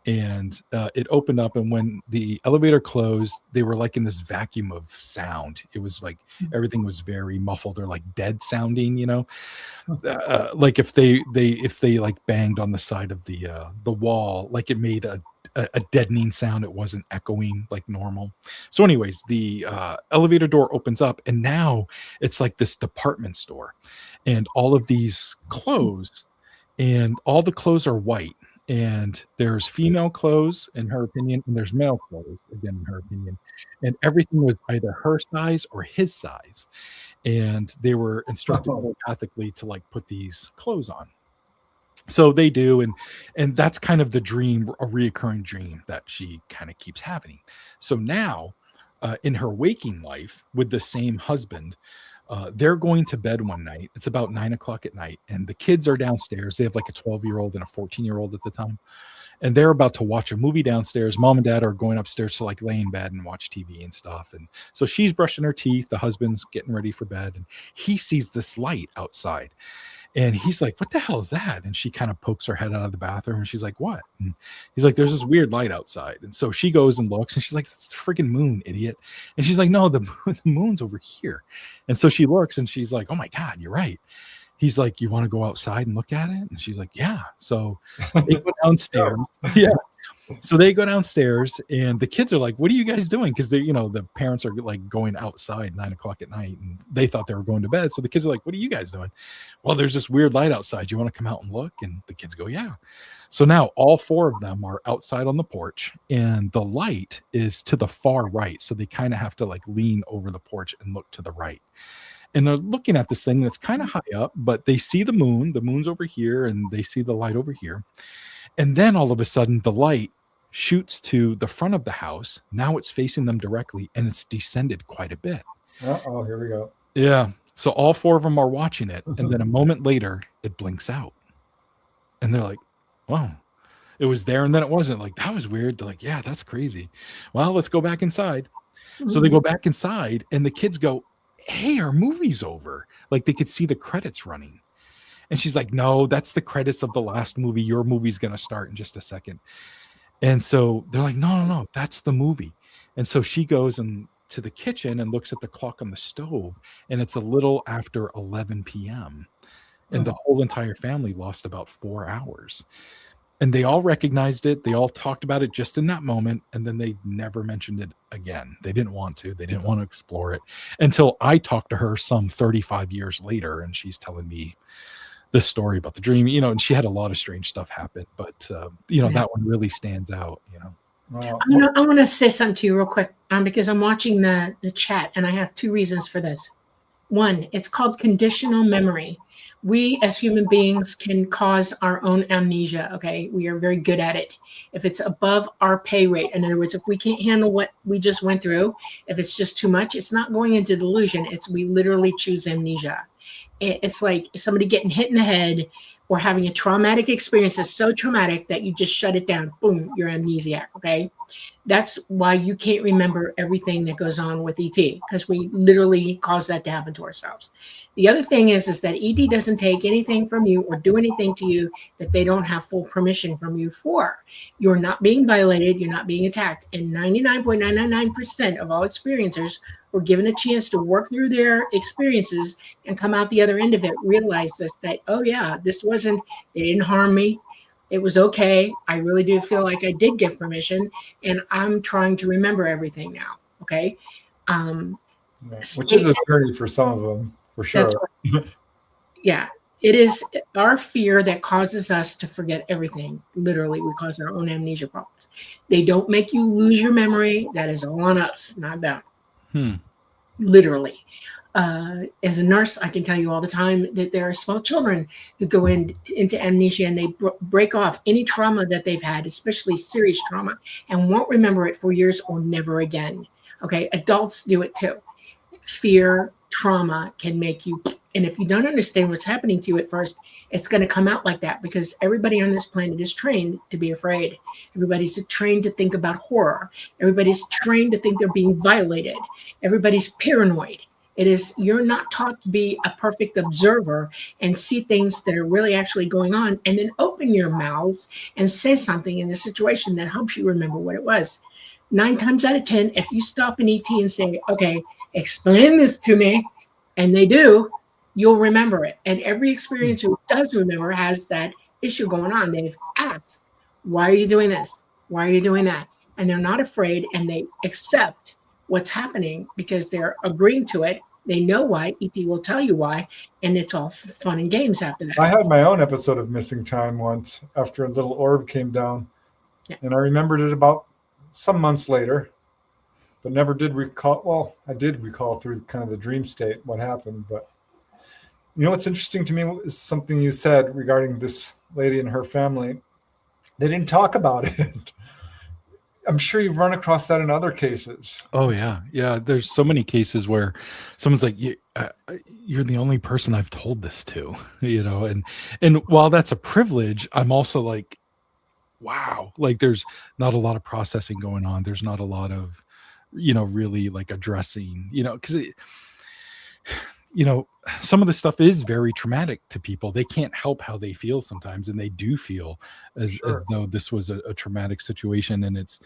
and it opened up, and when the elevator closed, they were like in this vacuum of sound. It was like everything was very muffled or like dead sounding, like if they like banged on the side of the wall, like it made a deadening sound. It wasn't echoing like normal. So anyways, the elevator door opens up, and now it's like this department store, and all of these clothes, and all the clothes are white, and there's female clothes in her opinion, and there's male clothes again in her opinion, and everything was either her size or his size, and they were instructed telepathically to like put these clothes on. So they do, and that's kind of the dream, a reoccurring dream that she kind of keeps having. So now in her waking life with the same husband, they're going to bed one night. It's about 9 o'clock at night, and the kids are downstairs. They have like a 12-year-old and a 14-year-old at the time, and they're about to watch a movie downstairs. Mom and dad are going upstairs to like lay in bed and watch TV and stuff. And so she's brushing her teeth, the husband's getting ready for bed, and he sees this light outside. And he's like, what the hell is that? And she kind of pokes her head out of the bathroom, and she's like, what? And he's like, there's this weird light outside. And so she goes and looks, and she's like, it's the freaking moon, idiot. And she's like, no, the moon's over here. And so she looks, and she's like, oh my God, you're right. He's like, you want to go outside and look at it? And she's like, yeah. So they go downstairs. Yeah. So they go downstairs, and the kids are like, what are you guys doing? Because they, the parents are like going outside 9 o'clock at night, and they thought they were going to bed. So the kids are like, what are you guys doing? Well, there's this weird light outside. You want to come out and look? And the kids go, yeah. So now all four of them are outside on the porch, and the light is to the far right. So they kind of have to like lean over the porch and look to the right. And they're looking at this thing that's kind of high up, but they see the moon. The moon's over here, and they see the light over here. And then all of a sudden, the light shoots to the front of the house. Now it's facing them directly, and it's descended quite a bit. Oh, here we go. Yeah. So all four of them are watching it, and then a moment later, it blinks out. And they're like, wow, it was there, and then it wasn't. Like, that was weird. They're like, yeah, that's crazy. Well, let's go back inside. So they go back inside, and the kids go, hey, our movie's over. Like, they could see the credits running. And she's like, no, that's the credits of the last movie. Your movie's going to start in just a second. And so they're like, no, that's the movie. And so she goes to the kitchen and looks at the clock on the stove, and it's a little after 11 p.m. And the whole entire family lost about 4 hours. And they all recognized it. They all talked about it just in that moment, and then they never mentioned it again. They didn't want to. They didn't want to explore it until I talked to her some 35 years later, and she's telling me this story about the dream, and she had a lot of strange stuff happen, but that one really stands out. Wow. I want to say something to you real quick, because I'm watching the chat, and I have two reasons for this. One, it's called conditional memory. We as human beings can cause our own amnesia. Okay, we are very good at it. If it's above our pay rate, in other words, if we can't handle what we just went through, if it's just too much, it's not going into delusion. We literally choose amnesia. It's like somebody getting hit in the head or having a traumatic experience that's so traumatic that you just shut it down. Boom, you're amnesiac. Okay. That's why you can't remember everything that goes on with ET, because we literally cause that to happen to ourselves. The other thing is that ET doesn't take anything from you or do anything to you that they don't have full permission from you for. You're not being violated. You're not being attacked. And 99.999% of all experiencers were given a chance to work through their experiences and come out the other end of it, realize that, oh yeah, they didn't harm me. It was okay. I really do feel like I did give permission, and I'm trying to remember everything now. Okay. Which is a journey for some of them, for sure. Right. Yeah. It is our fear that causes us to forget everything. Literally, we cause our own amnesia problems. They don't make you lose your memory. That is all on us, not them. Literally. As a nurse, I can tell you all the time that there are small children who go into amnesia, and they break off any trauma that they've had, especially serious trauma, and won't remember it for years or never again. Okay, adults do it too. Fear, trauma can make you, and if you don't understand what's happening to you at first, it's going to come out like that, because everybody on this planet is trained to be afraid. Everybody's trained to think about horror. Everybody's trained to think they're being violated. Everybody's paranoid. You're not taught to be a perfect observer and see things that are really actually going on, and then open your mouths and say something in a situation that helps you remember what it was. 9 times out of 10, if you stop an ET and say, okay, explain this to me, and they do, you'll remember it. And every experience who does remember has that issue going on. They've asked, why are you doing this? Why are you doing that? And they're not afraid, and they accept what's happening because they're agreeing to it. They know why. ET will tell you why, and it's all fun and games after that. I had my own episode of missing time once after a little orb came down, and I remembered it about some months later, but never did recall. Well, I did recall through kind of the dream state what happened. But you know what's interesting to me is something you said regarding this lady and her family. They didn't talk about it. I'm sure you've run across that in other cases. Oh yeah. Yeah. There's so many cases where someone's like, you're the only person I've told this to, and while that's a privilege, I'm also like, wow, like there's not a lot of processing going on. There's not a lot of, really like addressing, because some of the stuff is very traumatic to people. They can't help how they feel sometimes, and they do feel as though this was a traumatic situation, and it's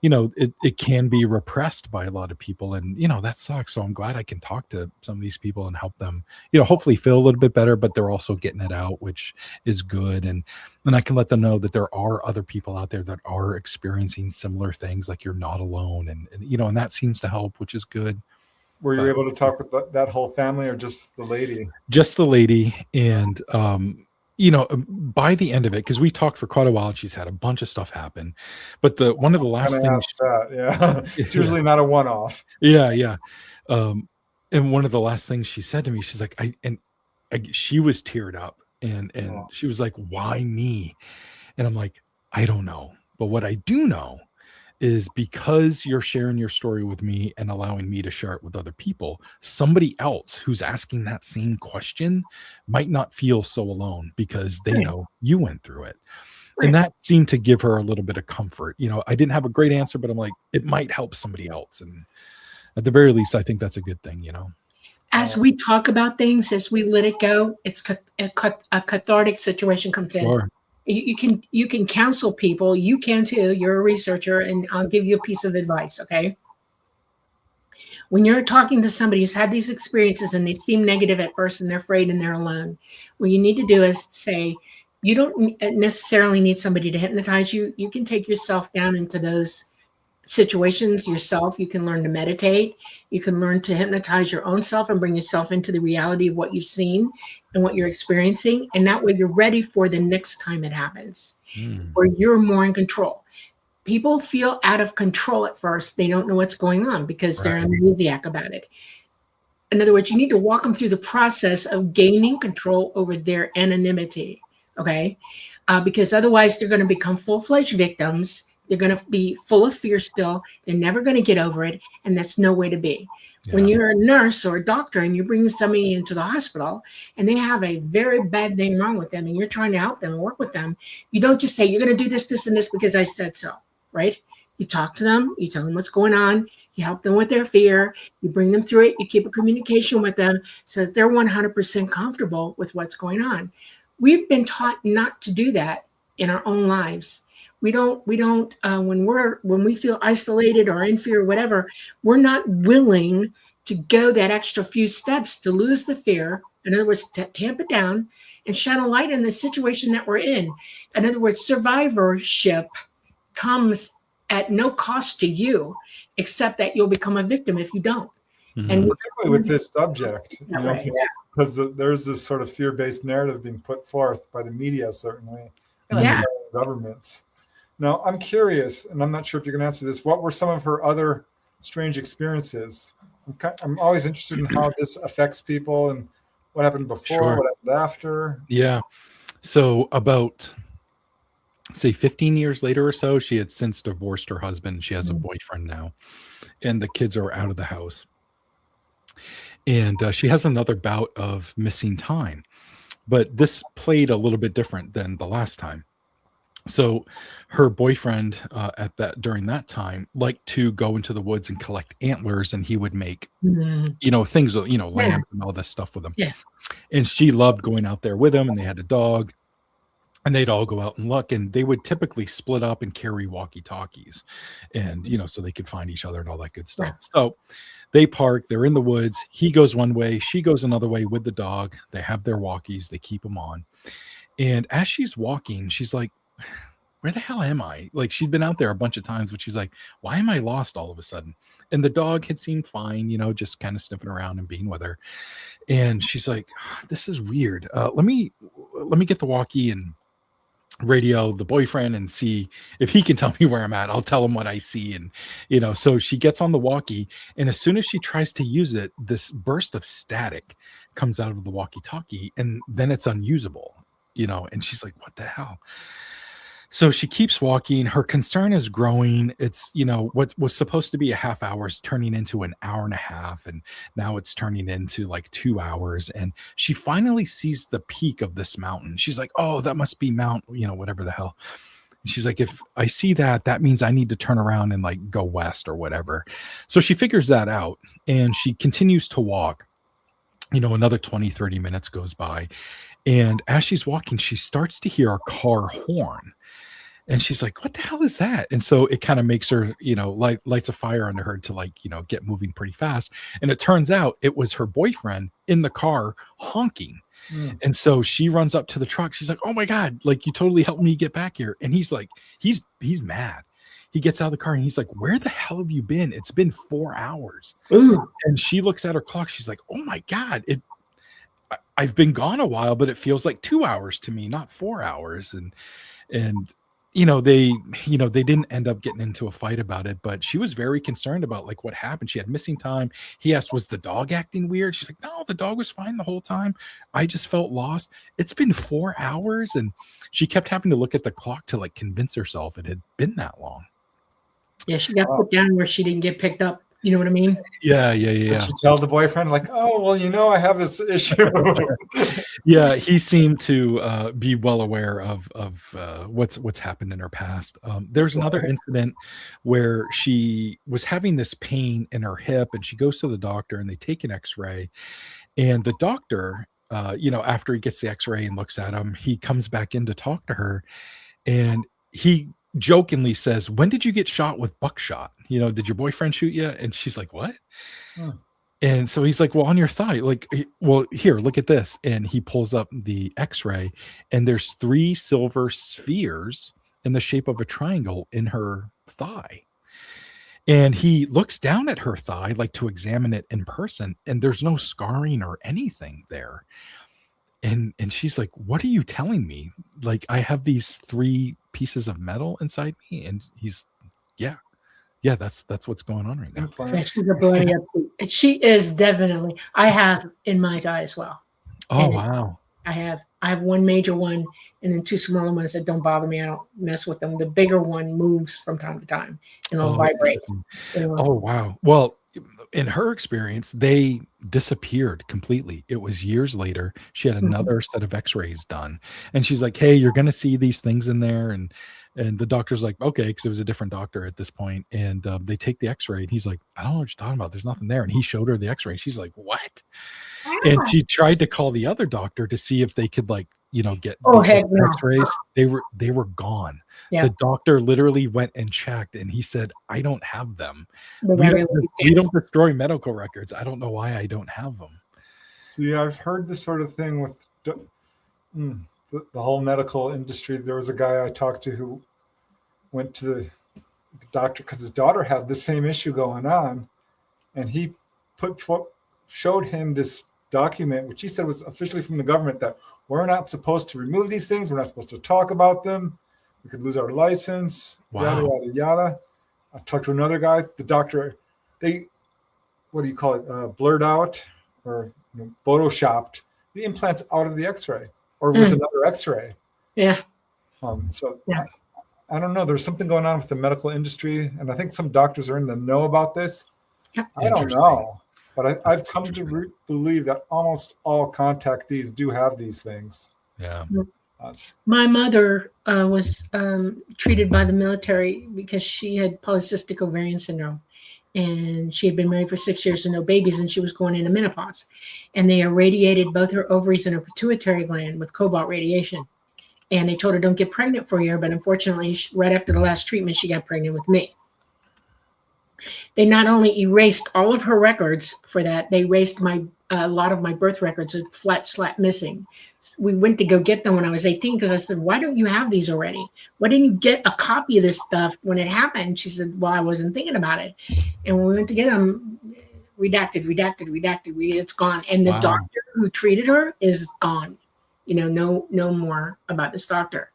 it can be repressed by a lot of people, and that sucks. So I'm glad I can talk to some of these people and help them hopefully feel a little bit better, but they're also getting it out, which is good. And I can let them know that there are other people out there that are experiencing similar things, like you're not alone, and that seems to help, which is good. Were you able to talk with that whole family, or just the lady? Just the lady. And, by the end of it, because we talked for quite a while, and she's had a bunch of stuff happen. But one of the last things. It's usually not a one-off. Yeah, yeah. And one of the last things she said to me, she's like, she was teared up, and she was like, why me? And I'm like, I don't know. But what I do know is, because you're sharing your story with me and allowing me to share it with other people, somebody else who's asking that same question might not feel so alone, because they know you went through it. And that seemed to give her a little bit of comfort. I didn't have a great answer, but I'm like, it might help somebody else. And at the very least, I think that's a good thing, As we talk about things, as we let it go, it's a cathartic situation comes in. Sure. You can counsel people. You can too. You're a researcher, and I'll give you a piece of advice. Okay. When you're talking to somebody who's had these experiences and they seem negative at first and they're afraid and they're alone, what you need to do is say, you don't necessarily need somebody to hypnotize you. You can take yourself down into those situations yourself. You can learn to meditate. You can learn to hypnotize your own self and bring yourself into the reality of what you've seen and what you're experiencing. And that way you're ready for the next time it happens, where you're more in control. People feel out of control at first. They don't know what's going on because they're amnesiac about it. In other words, you need to walk them through the process of gaining control over their anonymity. Okay. Because otherwise they're going to become full-fledged victims. They're going to be full of fear still. They're never going to get over it. And that's no way to be. Yeah. When you're a nurse or a doctor and you're bringing somebody into the hospital and they have a very bad thing wrong with them and you're trying to help them and work with them, you don't just say, you're going to do this, this, and this because I said so, right? You talk to them. You tell them what's going on. You help them with their fear. You bring them through it. You keep a communication with them so that they're 100% comfortable with what's going on. We've been taught not to do that in our own lives. We don't when we feel isolated or in fear or whatever, we're not willing to go that extra few steps to lose the fear. In other words, to tamp it down and shine a light in the situation that we're in. In other words, survivorship comes at no cost to you, except that you'll become a victim if you don't. Mm-hmm. And particularly with this subject, because there's this sort of fear-based narrative being put forth by the media, certainly, and by governments. Now, I'm curious, and I'm not sure if you can answer this. What were some of her other strange experiences? I'm always interested in how this affects people and what happened before, what happened after. Yeah. So about, say, 15 years later or so, she had since divorced her husband. She has a boyfriend now, and the kids are out of the house. And she has another bout of missing time. But this played a little bit different than the last time. So her boyfriend during that time liked to go into the woods and collect antlers, and he would make Mm. things, Yeah. lamb and all this stuff with him. Yeah. And she loved going out there with him, and they had a dog, and they'd all go out and look, and they would typically split up and carry walkie-talkies, and so they could find each other and all that good stuff. So they park, they're in the woods, he goes one way, she goes another way with the dog. They have their walkies, they keep them on. And as she's walking, she's like, where the hell am I? Like, she'd been out there a bunch of times, but she's like, why am I lost all of a sudden? And the dog had seemed fine, just kind of sniffing around and being with her. And she's like, this is weird. Let me get the walkie and radio the boyfriend and see if he can tell me where I'm at. I'll tell him what I see. And, so she gets on the walkie, and as soon as she tries to use it, this burst of static comes out of the walkie-talkie, and then it's unusable, and she's like, what the hell? So she keeps walking. Her concern is growing. It's, what was supposed to be a half hour is turning into an hour and a half. And now it's turning into like 2 hours. And she finally sees the peak of this mountain. She's like, oh, that must be Mount, whatever the hell. And she's like, if I see that, that means I need to turn around and like go west or whatever. So she figures that out, and she continues to walk. Another 20, 30 minutes goes by. And as she's walking, she starts to hear a car horn. And she's like, what the hell is that? And so it kind of makes her, lights a fire under her to get moving pretty fast. And it turns out it was her boyfriend in the car honking. Mm. And so she runs up to the truck. She's like, oh my God, you totally helped me get back here. And he's like, he's mad. He gets out of the car and he's like, where the hell have you been? It's been 4 hours. Ooh. And she looks at her clock. She's like, oh my God, I've been gone a while, but it feels like 2 hours to me, not 4 hours. And they didn't end up getting into a fight about it, but she was very concerned about what happened. She had missing time. He asked, was the dog acting weird? She's like, no, the dog was fine the whole time. I just felt lost. It's been 4 hours. And she kept having to look at the clock to convince herself it had been that long. Yeah. She got put down where she didn't get picked up. You know what I mean? Yeah. Did she tell the boyfriend oh, well, I have this issue? Yeah, he seemed to be well aware of what's happened in her past. There's another incident where she was having this pain in her hip, and she goes to the doctor, and they take an X-ray, and the doctor, after he gets the X-ray and looks at him, he comes back in to talk to her, and he jokingly says, when did you get shot with buckshot? Did your boyfriend shoot you? And she's like, what? Huh. And so he's like, well, on your thigh, well, here, look at this. And he pulls up the X-ray, and there's 3 silver spheres in the shape of a triangle in her thigh. And he looks down at her thigh, to examine it in person, and there's no scarring or anything there. And she's like, what are you telling me? I have these 3 pieces of metal inside me. And he's, yeah, that's what's going on right now. Yeah, she is definitely. I have in my thigh as well. Oh, wow. I have one major one, and then 2 smaller ones that don't bother me. I don't mess with them. The bigger one moves from time to time and it'll vibrate. Oh, wow. Well, in her experience, they disappeared completely. It was years later. She had another set of X-rays done, and she's like, hey, you're going to see these things in there. And the doctor's like, okay, because it was a different doctor at this point. And they take the X-ray, and he's like, I don't know what you're talking about. There's nothing there. And he showed her the X-ray. She's like, what? And she tried to call the other doctor to see if they could get X-rays. They were gone. Yeah. The doctor literally went and checked, and he said, I don't have them. We don't destroy medical records. I don't know why I don't have them. See, I've heard this sort of thing with the whole medical industry. There was a guy I talked to who went to the doctor because his daughter had the same issue going on, and he showed him this document, which he said was officially from the government, that we're not supposed to remove these things. We're not supposed to talk about them. We could lose our license. Wow. Yada, yada, yada. I talked to another guy. The doctor, what do you call it? Blurred out or photoshopped the implants out of the X-ray or with another X-ray. Yeah. I don't know. There's something going on with the medical industry, and I think some doctors are in the know about this. I don't know. But I've come to believe that almost all contactees do have these things. Yeah. My mother was treated by the military because she had polycystic ovarian syndrome. And she had been married for 6 years and no babies, and she was going into menopause. And they irradiated both her ovaries and her pituitary gland with cobalt radiation. And they told her, don't get pregnant for a year. But unfortunately, right after the last treatment, she got pregnant with me. They not only erased all of her records for that, they erased a lot of my birth records, a flat slap missing. We went to go get them when I was 18 because I said, why don't you have these already? Why didn't you get a copy of this stuff when it happened? She said, well, I wasn't thinking about it. And when we went to get them, redacted, it's gone. And the doctor who treated her is gone. No more about this doctor.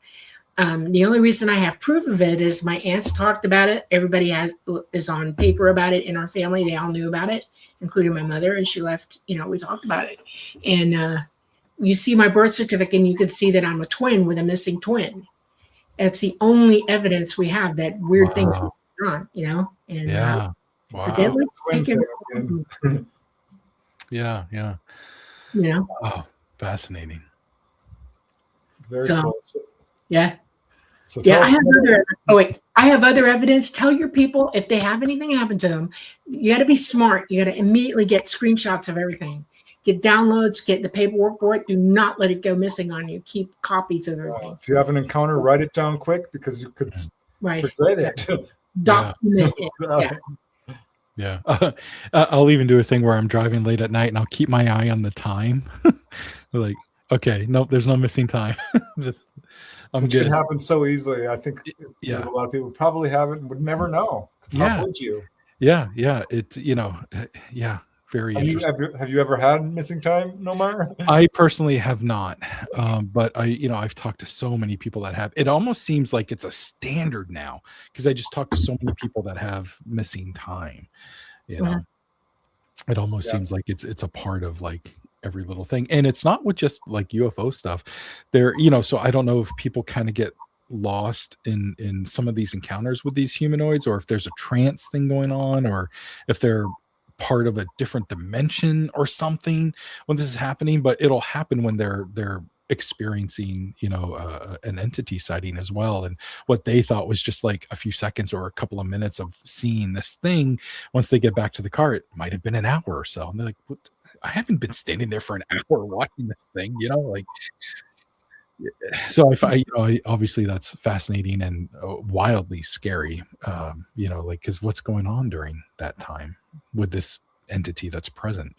The only reason I have proof of it is my aunts talked about it. Everybody is on paper about it in our family. They all knew about it, including my mother. And she left, we talked about it. And you see my birth certificate and you can see that I'm a twin with a missing twin. That's the only evidence we have that weird things are going on, And wow. But they take care of Yeah. Oh, fascinating. Very cool. Yeah. So I have other evidence. Tell your people if they have anything happen to them. You got to be smart. You got to immediately get screenshots of everything. Get downloads, get the paperwork for it. Do not let it go missing on you. Keep copies of everything. If you have an encounter, write it down quick because you could forget it. Document it. Yeah. I'll even do a thing where I'm driving late at night and I'll keep my eye on the time. Like, okay, nope, there's no missing time. Which could happen so easily. I think there's a lot of people who probably haven't and would never know. How would you? Yeah. It's, very interesting. Have you ever had missing time, Nomar? I personally have not. But I've talked to so many people that have. It almost seems like it's a standard now because I just talked to so many people that have missing time. It almost seems like it's a part of like every little thing. And it's not with just like UFO stuff there, so I don't know if people kind of get lost in some of these encounters with these humanoids, or if there's a trance thing going on, or if they're part of a different dimension or something when this is happening. But it'll happen when they're experiencing an entity sighting as well, and what they thought was just like a few seconds or a couple of minutes of seeing this thing, once they get back to the car it might have been an hour or so, and they're like, what? I haven't been standing there for an hour watching this thing, so I obviously that's fascinating and wildly scary, because what's going on during that time with this entity that's present,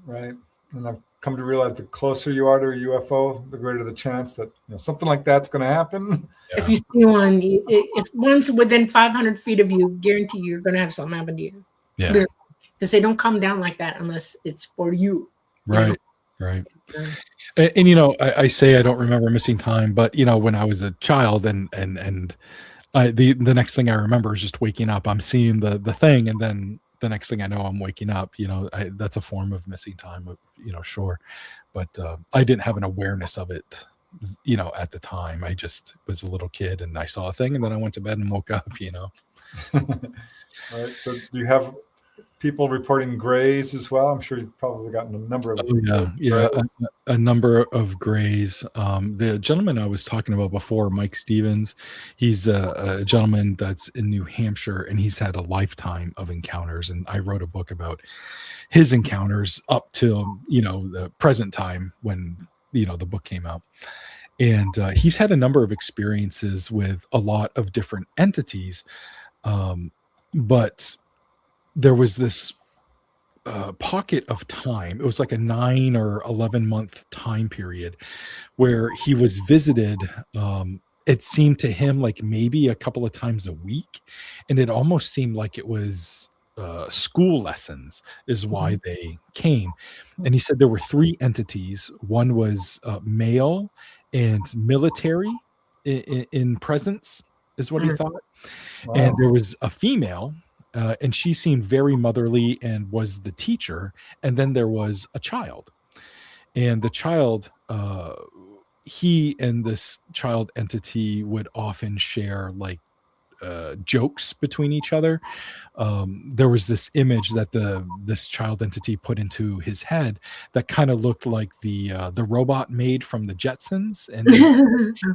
Right. And I've come to realize the closer you are to a UFO, the greater the chance that something like that's going to happen. Yeah. If you see one, if one's within 500 feet of you, guarantee you're going to have something happen to you. Yeah. Because they don't come down like that unless it's for you. Right. And I say I don't remember missing time, but when I was a child and the next thing I remember is just waking up. I'm seeing the thing, and then the next thing I know, I'm waking up. That's a form of missing time. Sure, but I didn't have an awareness of it. At the time, I just was a little kid and I saw a thing, and then I went to bed and woke up. All right. So, do you have people reporting grays as well? I'm sure you've probably gotten a number of a number of grays. The gentleman I was talking about before, Mike Stevens, he's a gentleman that's in New Hampshire, and he's had a lifetime of encounters, and I wrote a book about his encounters up till the present time when the book came out. And he's had a number of experiences with a lot of different entities, but there was this pocket of time. It was like a 9 or 11 month time period where he was visited. It seemed to him like maybe a couple of times a week, and it almost seemed like it was school lessons is why they came. And he said there were 3 entities. One was male and military in presence is what he thought. Wow. And there was a female, and she seemed very motherly and was the teacher. And then there was a child, and the child, he and this child entity would often share like jokes between each other. There was this image that this child entity put into his head that kind of looked like the robot made from the Jetsons, and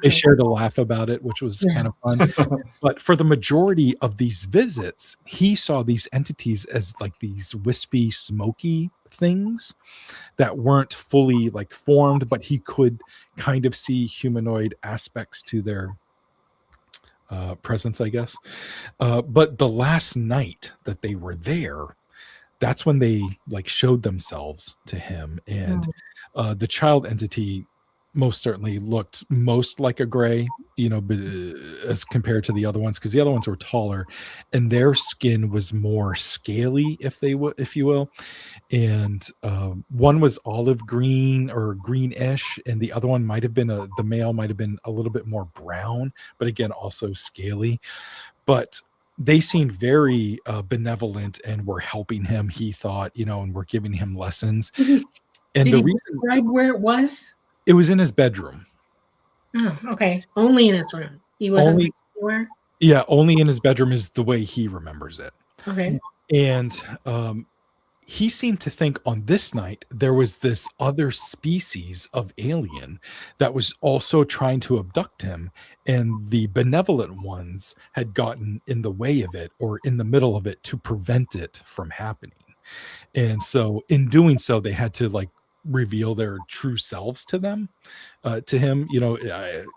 they shared a laugh about it, which was kind of fun. But for the majority of these visits, he saw these entities as like these wispy, smoky things that weren't fully like formed, but he could kind of see humanoid aspects to their presence, I guess. But the last night that they were there, that's when they like showed themselves to him, and the child entity most certainly looked most like a gray, as compared to the other ones, because the other ones were taller and their skin was more scaly, if you will. And one was olive green or greenish, and the other one might have been the male might have been a little bit more brown, but again also scaly. But they seemed very benevolent and were helping him, he thought, and were giving him lessons. And Did the he reason describe where it was? it was in his bedroom. Oh, okay. Only in his room. He wasn't Only- anywhere. Yeah, only in his bedroom is the way he remembers it. Okay. And he seemed to think on this night there was this other species of alien that was also trying to abduct him, and the benevolent ones had gotten in the way of it or in the middle of it to prevent it from happening. And so in doing so, they had to like reveal their true selves to him.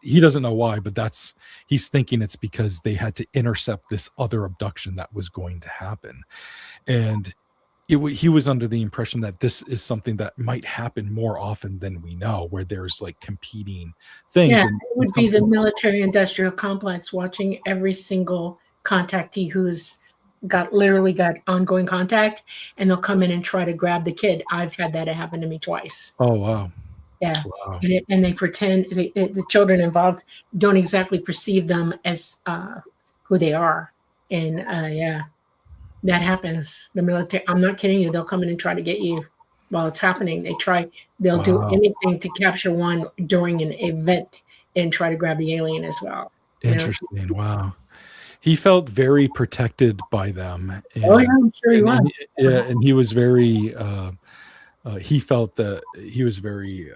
He doesn't know why, but he's thinking it's because they had to intercept this other abduction that was going to happen. And he was under the impression that this is something that might happen more often than we know, where there's like competing things. Yeah, and it would be the military industrial complex watching every single contactee who's literally got ongoing contact, and they'll come in and try to grab the kid. I've had that happen to me twice. Oh, wow. Yeah. Wow. And they pretend the children involved don't exactly perceive them as who they are. And yeah, that happens. The military, I'm not kidding you, they'll come in and try to get you while it's happening. They'll do anything to capture one during an event and try to grab the alien as well. Interesting. Wow. He felt very protected by them. And, oh yeah, I'm sure he was. And he was very he felt that he was very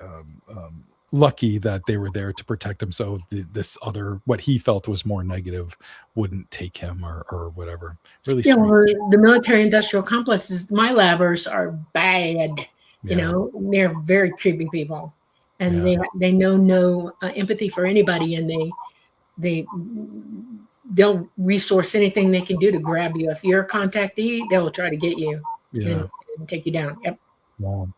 lucky that they were there to protect him, so this other, what he felt was more negative, wouldn't take him or whatever. Really yeah, sweet. well, the military industrial complexes, my labbers are bad. They're very creepy people, and they know no empathy for anybody, and they'll resource anything they can do to grab you. If you're a contactee, they'll try to get you and take you down. Yep. Wow.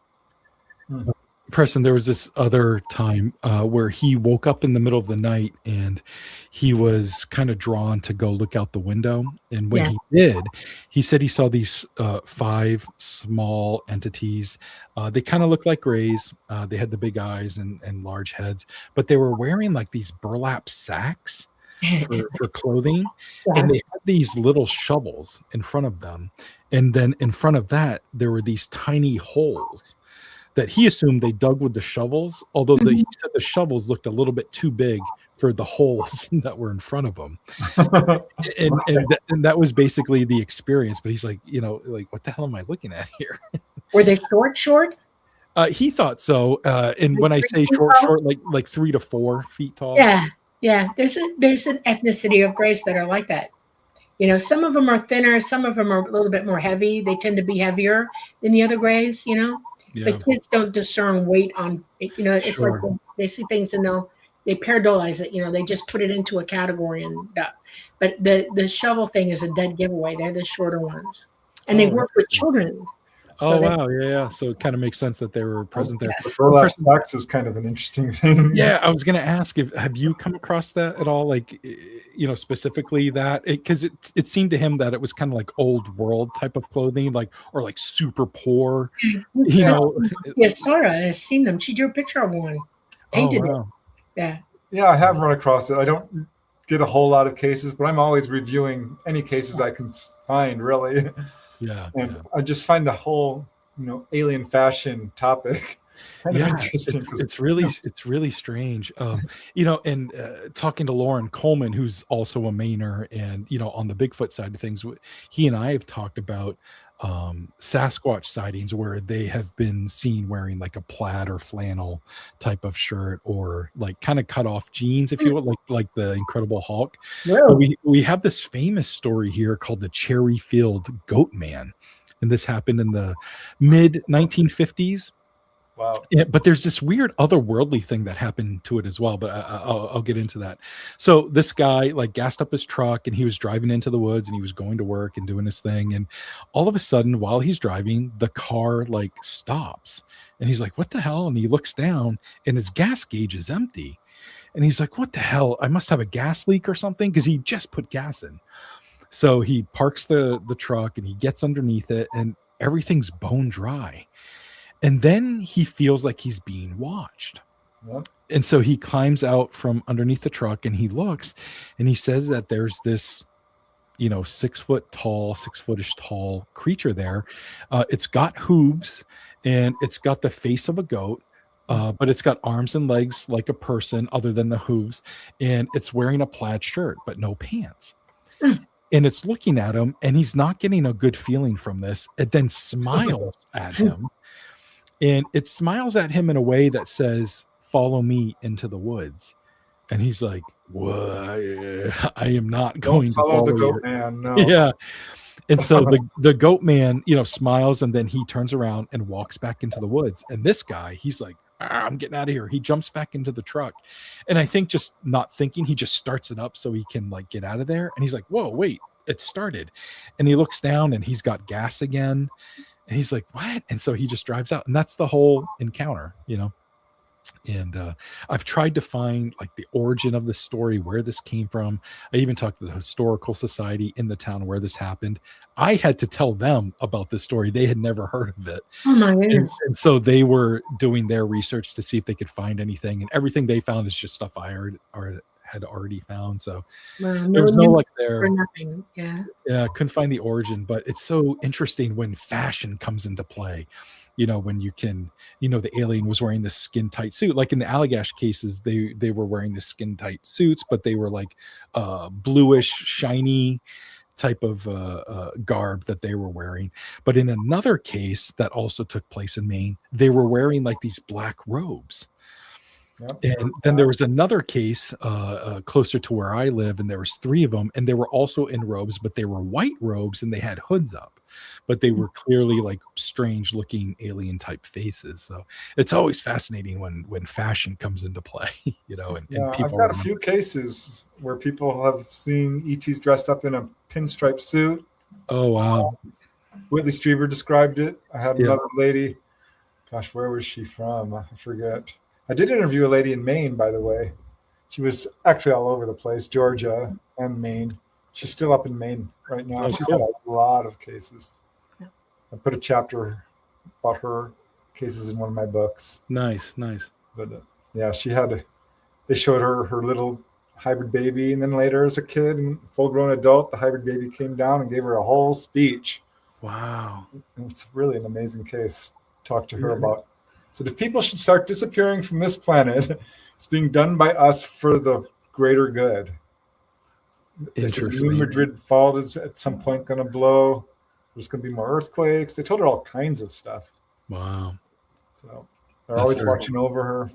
Preston, there was this other time where he woke up in the middle of the night and he was kind of drawn to go look out the window. And when he did, he said he saw these 5 small entities. They kind of looked like grays. They had the big eyes and large heads, but they were wearing like these burlap sacks for clothing. And they had these little shovels in front of them. And then in front of that, there were these tiny holes that he assumed they dug with the shovels, although he said the shovels looked a little bit too big for the holes that were in front of him. and that was basically the experience. But he's like, what the hell am I looking at here? Were they short? He thought so. And when I say short, like 3 to 4 feet tall. Yeah. There's an ethnicity of grays that are like that. Some of them are thinner, some of them are a little bit more heavy. They tend to be heavier than the other grays, But kids don't discern weight on, it's like they see things and they paradolize it, they just put it into a category but the shovel thing is a dead giveaway. They're the shorter ones. And they work with children. So wow. So it kind of makes sense that they were present there. Burlap sacks is kind of an interesting thing. Yeah, I was going to ask, have you come across that at all? Like, specifically that, because it seemed to him that it was kind of like old world type of clothing, or like super poor. Yes, Sarah has seen them. She drew a picture of one, painted it. Yeah, I have run across it. I don't get a whole lot of cases, but I'm always reviewing any cases I can find, really. Yeah. And I just find the whole, alien fashion topic Kind of Yeah, interesting. it's really strange. And talking to Lauren Coleman, who's also a Mainer, and on the Bigfoot side of things, he and I have talked about Sasquatch sightings where they have been seen wearing like a plaid or flannel type of shirt, or like kind of cut off jeans, if you will, like the Incredible Hulk. But we have this famous story here called the Cherry Field Goat Man, and this happened in the mid 1950s. Wow. Yeah, but there's this weird otherworldly thing that happened to it as well, but I'll get into that. So this guy like gassed up his truck, and he was driving into the woods, and he was going to work and doing his thing, and all of a sudden while he's driving, the car like stops, and he's like, what the hell? And he looks down, and his gas gauge is empty, and he's like, what the hell? I must have a gas leak or something, because he just put gas in. So he parks the truck, and he gets underneath it, and everything's bone dry. And then he feels like he's being watched. Yep. And so he climbs out from underneath the truck, and he looks, and he says that there's this, 6-foot-ish tall creature there. It's got hooves, and it's got the face of a goat, but it's got arms and legs like a person other than the hooves. And it's wearing a plaid shirt, but no pants. And it's looking at him, and he's not getting a good feeling from this. It then smiles at him. And it smiles at him in a way that says, follow me into the woods. And he's like, what? I am not going to follow the you. goat man. No. Yeah. And so the goat man, smiles, and then he turns around and walks back into the woods. And this guy, he's like, I'm getting out of here. He jumps back into the truck. And I think just not thinking, he just starts it up so he can like get out of there. And he's like, whoa, wait, it started. And he looks down, and he's got gas again. And he's like, what? And so he just drives out. And that's the whole encounter, And I've tried to find like the origin of the story, where this came from. I even talked to the historical society in the town where this happened. I had to tell them about this story. They had never heard of it. Oh my goodness. And so they were doing their research to see if they could find anything. And everything they found is just stuff I had already found. So there was no like there. Nothing. Yeah. Yeah, couldn't find the origin, but it's so interesting when fashion comes into play. When you can, the alien was wearing this skin tight suit. Like in the Allagash cases, they were wearing the skin tight suits, but they were like bluish, shiny type of garb that they were wearing. But in another case that also took place in Maine, they were wearing like these black robes. Yep. And then there was another case closer to where I live, and there was 3 of them, and they were also in robes, but they were white robes, and they had hoods up, but they were clearly like strange looking alien type faces. So it's always fascinating when fashion comes into play, and people. I've got a few cases where people have seen ETs dressed up in a pinstripe suit. Oh, wow. Whitley Strieber described it. I had another lady. Gosh, where was she from? I forget. I did interview a lady in Maine, by the way. She was actually all over the place, Georgia and Maine. She's still up in Maine right now. She's had a lot of cases. Yeah. I put a chapter about her cases in one of my books. Nice. But they showed her little hybrid baby, and then later as a kid and full-grown adult, the hybrid baby came down and gave her a whole speech. Wow. And it's really an amazing case. Talk to her about. So if people should start disappearing from this planet, it's being done by us for the greater good. Interesting. New Madrid fault is at some point going to blow. There's going to be more earthquakes. They told her all kinds of stuff. Wow. So they're always watching over her.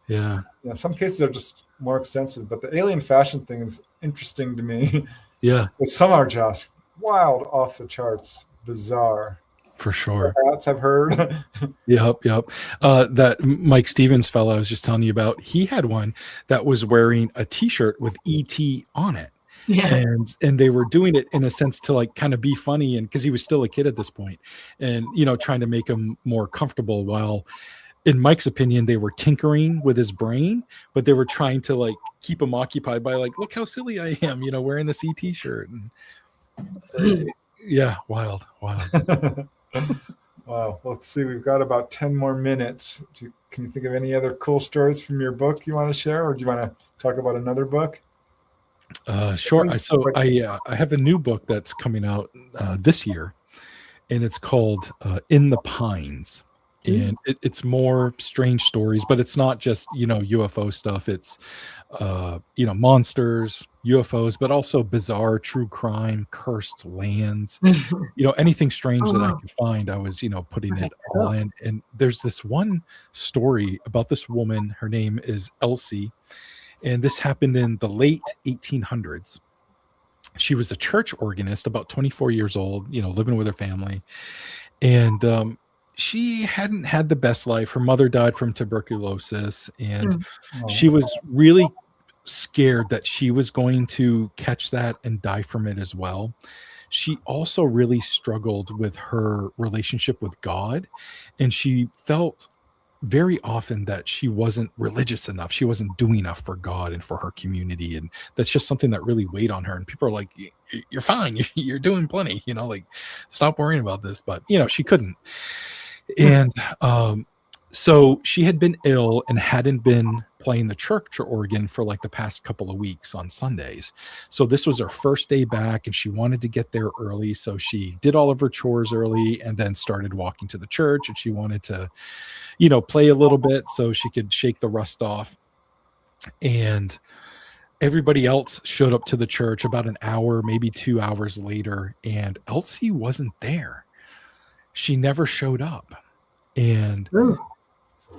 Yeah. Yeah. Some cases are just more extensive, but the alien fashion thing is interesting to me. Yeah. Some are just wild, off the charts, bizarre. For sure. Rats, I've heard. Yep. That Mike Stevens fellow I was just telling you about, he had one that was wearing a T-shirt with ET on it. Yeah. And they were doing it in a sense to like kind of be funny, and because he was still a kid at this point, and trying to make him more comfortable, while in Mike's opinion they were tinkering with his brain, but they were trying to like keep him occupied by like, look how silly I am, wearing this ET shirt. And yeah, wild. Wow. Let's see. We've got about 10 more minutes. Can you think of any other cool stories from your book you want to share, or do you want to talk about another book? Sure. I have a new book that's coming out this year, and it's called In the Pines. and it's more strange stories, but it's not just UFO stuff. It's monsters, UFOs, but also bizarre true crime, cursed lands, anything strange that I could find. I was putting it all in. And there's this one story about this woman. Her name is Elsie, and this happened in the late 1800s. She was a church organist, about 24 years old, living with her family, and she hadn't had the best life. Her mother died from tuberculosis, and she was really scared that she was going to catch that and die from it as well. She also really struggled with her relationship with God, and she felt very often that she wasn't religious enough. She wasn't doing enough for God and for her community. And that's just something that really weighed on her. And people are like, you're fine. You're doing plenty, stop worrying about this. But, she couldn't. And so she had been ill and hadn't been playing the church organ for like the past couple of weeks on Sundays. So this was her first day back, and she wanted to get there early. So she did all of her chores early and then started walking to the church, and she wanted to, play a little bit so she could shake the rust off. And everybody else showed up to the church about an hour, maybe 2 hours later, and Elsie wasn't there. She never showed up. And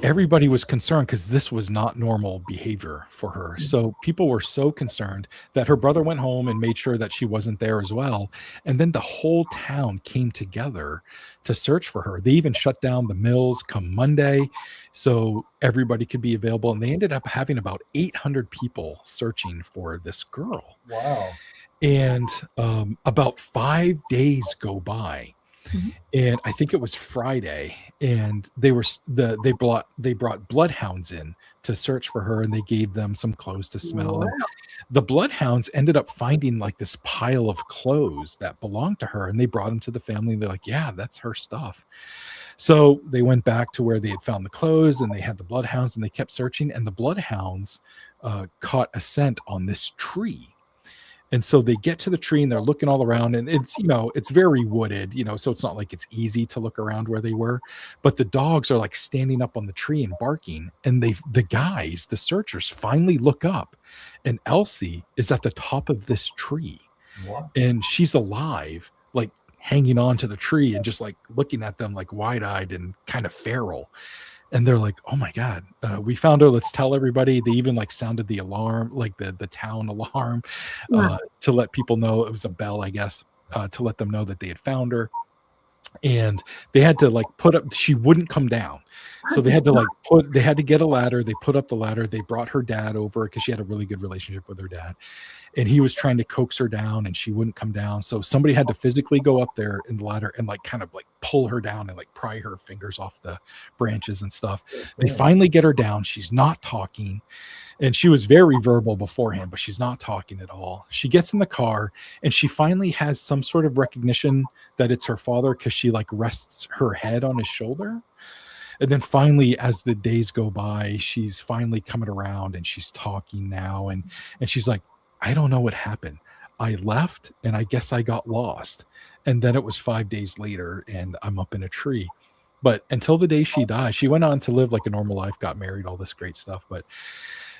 everybody was concerned because this was not normal behavior for her. So people were so concerned that her brother went home and made sure that she wasn't there as well. And then the whole town came together to search for her. They even shut down the mills come Monday so everybody could be available. And they ended up having about 800 people searching for this girl. Wow. And about 5 days go by. And I think it was Friday, and they brought bloodhounds in to search for her, and they gave them some clothes to smell. Wow. And the bloodhounds ended up finding like this pile of clothes that belonged to her, and they brought them to the family. And they're like, yeah, that's her stuff. So they went back to where they had found the clothes, and they had the bloodhounds, and they kept searching, and the bloodhounds caught a scent on this tree. And so they get to the tree, and they're looking all around, and it's very wooded, so it's not like it's easy to look around where they were, but the dogs are like standing up on the tree and barking. And the searchers finally look up, and Elsie is at the top of this tree. What? And she's alive, like hanging on to the tree and just like looking at them like wide-eyed and kind of feral. And they're like, oh my God, we found her. Let's tell everybody. They even like sounded the alarm, like the town alarm, to let people know. It was a bell, I guess, to let them know that they had found her. And they had to like put up, she wouldn't come down. So they had to get a ladder. They put up the ladder. They brought her dad over because she had a really good relationship with her dad. And he was trying to coax her down, and she wouldn't come down. So somebody had to physically go up there in the ladder and like kind of like pull her down and like pry her fingers off the branches and stuff. They finally get her down. She's not talking. And she was very verbal beforehand, but she's not talking at all. She gets in the car, and she finally has some sort of recognition that it's her father because she like rests her head on his shoulder. And then finally, as the days go by, she's finally coming around, and she's talking now. And she's like, I don't know what happened. I left, and I guess I got lost. And then it was 5 days later, and I'm up in a tree. But until the day she died, she went on to live like a normal life, got married, all this great stuff, but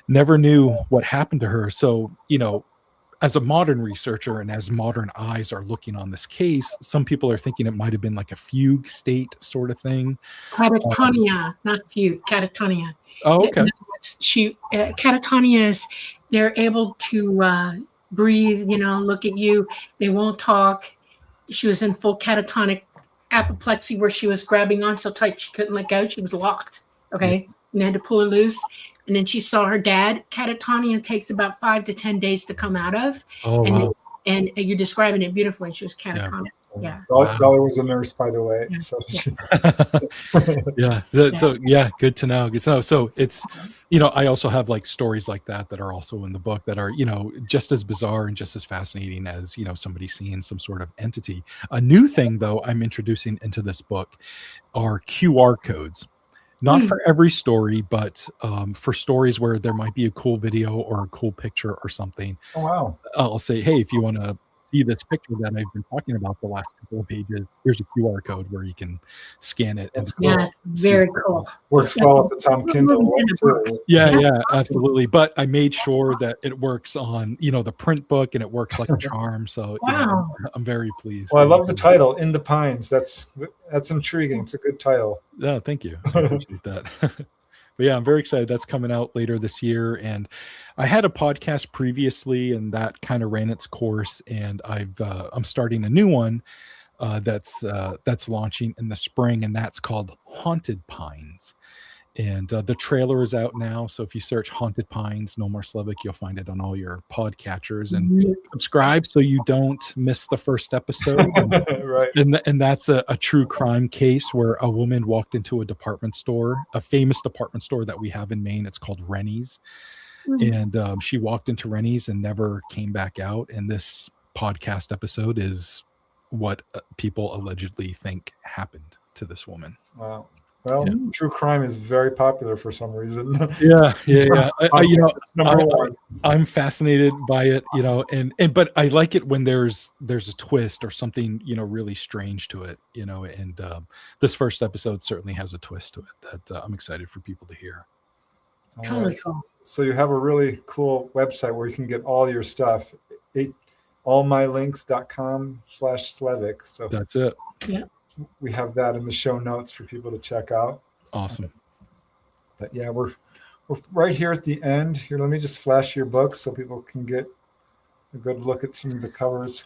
never knew what happened to her. So, as a modern researcher and as modern eyes are looking on this case, some people are thinking it might have been like a fugue state sort of thing. Catatonia, not fugue, catatonia. Oh, okay. Catatonia is they're able to breathe, look at you. They won't talk. She was in full catatonic apoplexy where she was grabbing on so tight she couldn't let go. She was locked. Okay. And they had to pull her loose. And then she saw her dad. Catatonia takes about 5 to 10 days to come out of. Oh, wow. And you're describing it beautifully. She was catatonic. Yeah. Dolly was a nurse, by the way. Yeah. So yeah. Good to know. So it's, I also have like stories like that are also in the book that are, just as bizarre and just as fascinating as, somebody seeing some sort of entity. A new thing, though, I'm introducing into this book are QR codes. Not for every story, but for stories where there might be a cool video or a cool picture or something. Oh, wow. I'll say, hey, if you want to see this picture that I've been talking about the last couple of pages, here's a QR code where you can scan it. And Yeah, it's very cool. Works well if it's on Kindle. Yeah, absolutely. But I made sure that it works on, the print book, and it works like a charm. So Wow. I'm very pleased. Well, I love the title, In the Pines. That's intriguing. It's a good title. Yeah, thank you. I appreciate that. But yeah, I'm very excited. That's coming out later this year. And I had a podcast previously, and that kind of ran its course. And I'm starting a new one that's launching in the spring, and that's called Haunted Pines. And the trailer is out now. So if you search Haunted Pines, Nomar Slevik, you'll find it on all your podcatchers. And subscribe so you don't miss the first episode. Right. And that's a true crime case where a woman walked into a department store, a famous department store that we have in Maine. It's called Rennie's. And she walked into Rennie's and never came back out. And this podcast episode is what people allegedly think happened to this woman. Wow. Well, true crime is very popular for some reason. Yeah. It's number one. I'm fascinated by it, but I like it when there's a twist or something, really strange to it, and this first episode certainly has a twist to it that I'm excited for people to hear. Totally cool. So you have a really cool website where you can get all your stuff, allmylinks.com/Slevik. So that's it. Yeah. We have that in the show notes for people to check out. Awesome. But yeah, we're right here at the end. Here, let me just flash your book so people can get a good look at some of the covers.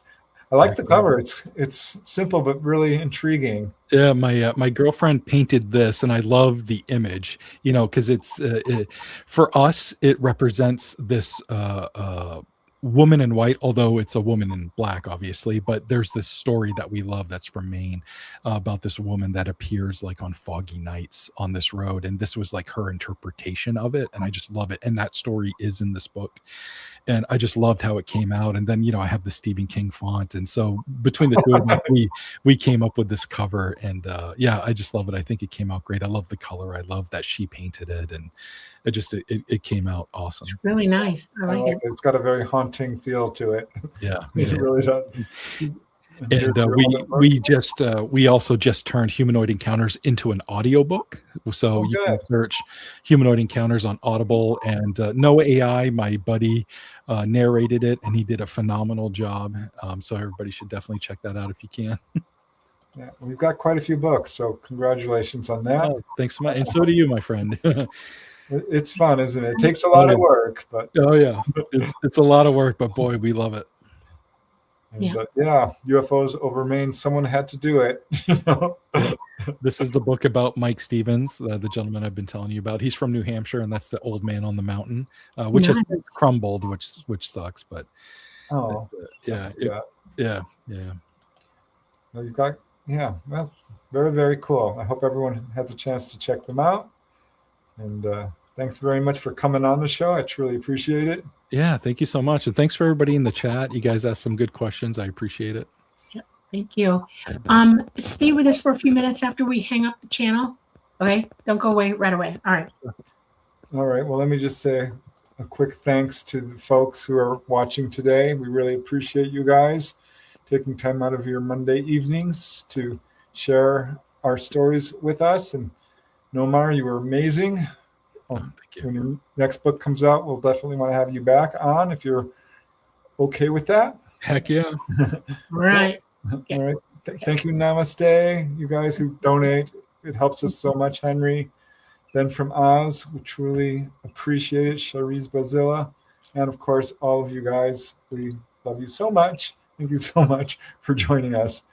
I like the cover. It's simple but really intriguing. Yeah, my girlfriend painted this, and I love the image. Because it's for us, it represents this woman in white, although it's a woman in black, obviously. But there's this story that we love that's from Maine about this woman that appears like on foggy nights on this road, and this was like her interpretation of it, and I just love it. And that story is in this book, and I just loved how it came out. And then I have the Stephen King font, and so between the two of us, we came up with this cover, and I just love it. I think it came out great. I love the color. I love that she painted it, and it came out awesome. It's really nice. I like it. It's got a very haunting feel to it. Yeah, it really does. And we also just turned Humanoid Encounters into an audiobook. So you can search Humanoid Encounters on Audible, and No AI, my buddy, narrated it, and he did a phenomenal job. So everybody should definitely check that out if you can. Yeah, we've got quite a few books, so congratulations on that. Oh, thanks so much, and so do you, my friend. It's fun, isn't it? It takes a lot of work, but it's a lot of work, but boy, we love it. But UFOs over Maine. Someone had to do it. This is the book about Mike Stevens, the gentleman I've been telling you about. He's from New Hampshire, and that's the old man on the mountain, which has crumbled, which sucks. But well, you've got well, very, very cool. I hope everyone has a chance to check them out. And thanks very much for coming on the show. I truly appreciate it. Yeah, thank you so much. And thanks for everybody in the chat. You guys asked some good questions. I appreciate it. Yeah, thank you. Stay with us for a few minutes after we hang up the channel. Okay, don't go away right away. All right. All right. Well, let me just say a quick thanks to the folks who are watching today. We really appreciate you guys taking time out of your Monday evenings to share our stories with us. And Nomar, you were amazing. Thank you. When your next book comes out, we'll definitely want to have you back on if you're okay with that. Heck yeah. Right. All right. Thank you. Namaste. You guys who donate. It helps us so much, Henry. Then from Oz, we truly appreciate it. Sharice Bazilla. And of course, all of you guys, we love you so much. Thank you so much for joining us.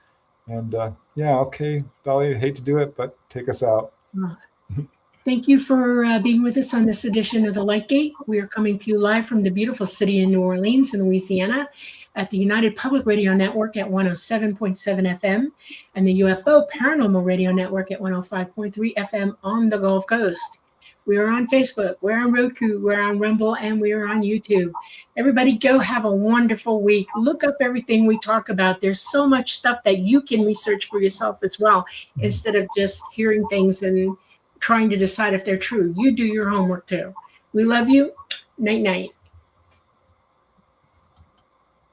And okay, Dolly, I hate to do it, but take us out. Thank you for being with us on this edition of The Lightgate. We are coming to you live from the beautiful city of New Orleans in Louisiana at the United Public Radio Network at 107.7 FM and the UFO Paranormal Radio Network at 105.3 FM on the Gulf Coast. We are on Facebook, we're on Roku, we're on Rumble, and we are on YouTube. Everybody go have a wonderful week. Look up everything we talk about. There's so much stuff that you can research for yourself as well, instead of just hearing things and trying to decide if they're true. You do your homework too. We love you. Night, night.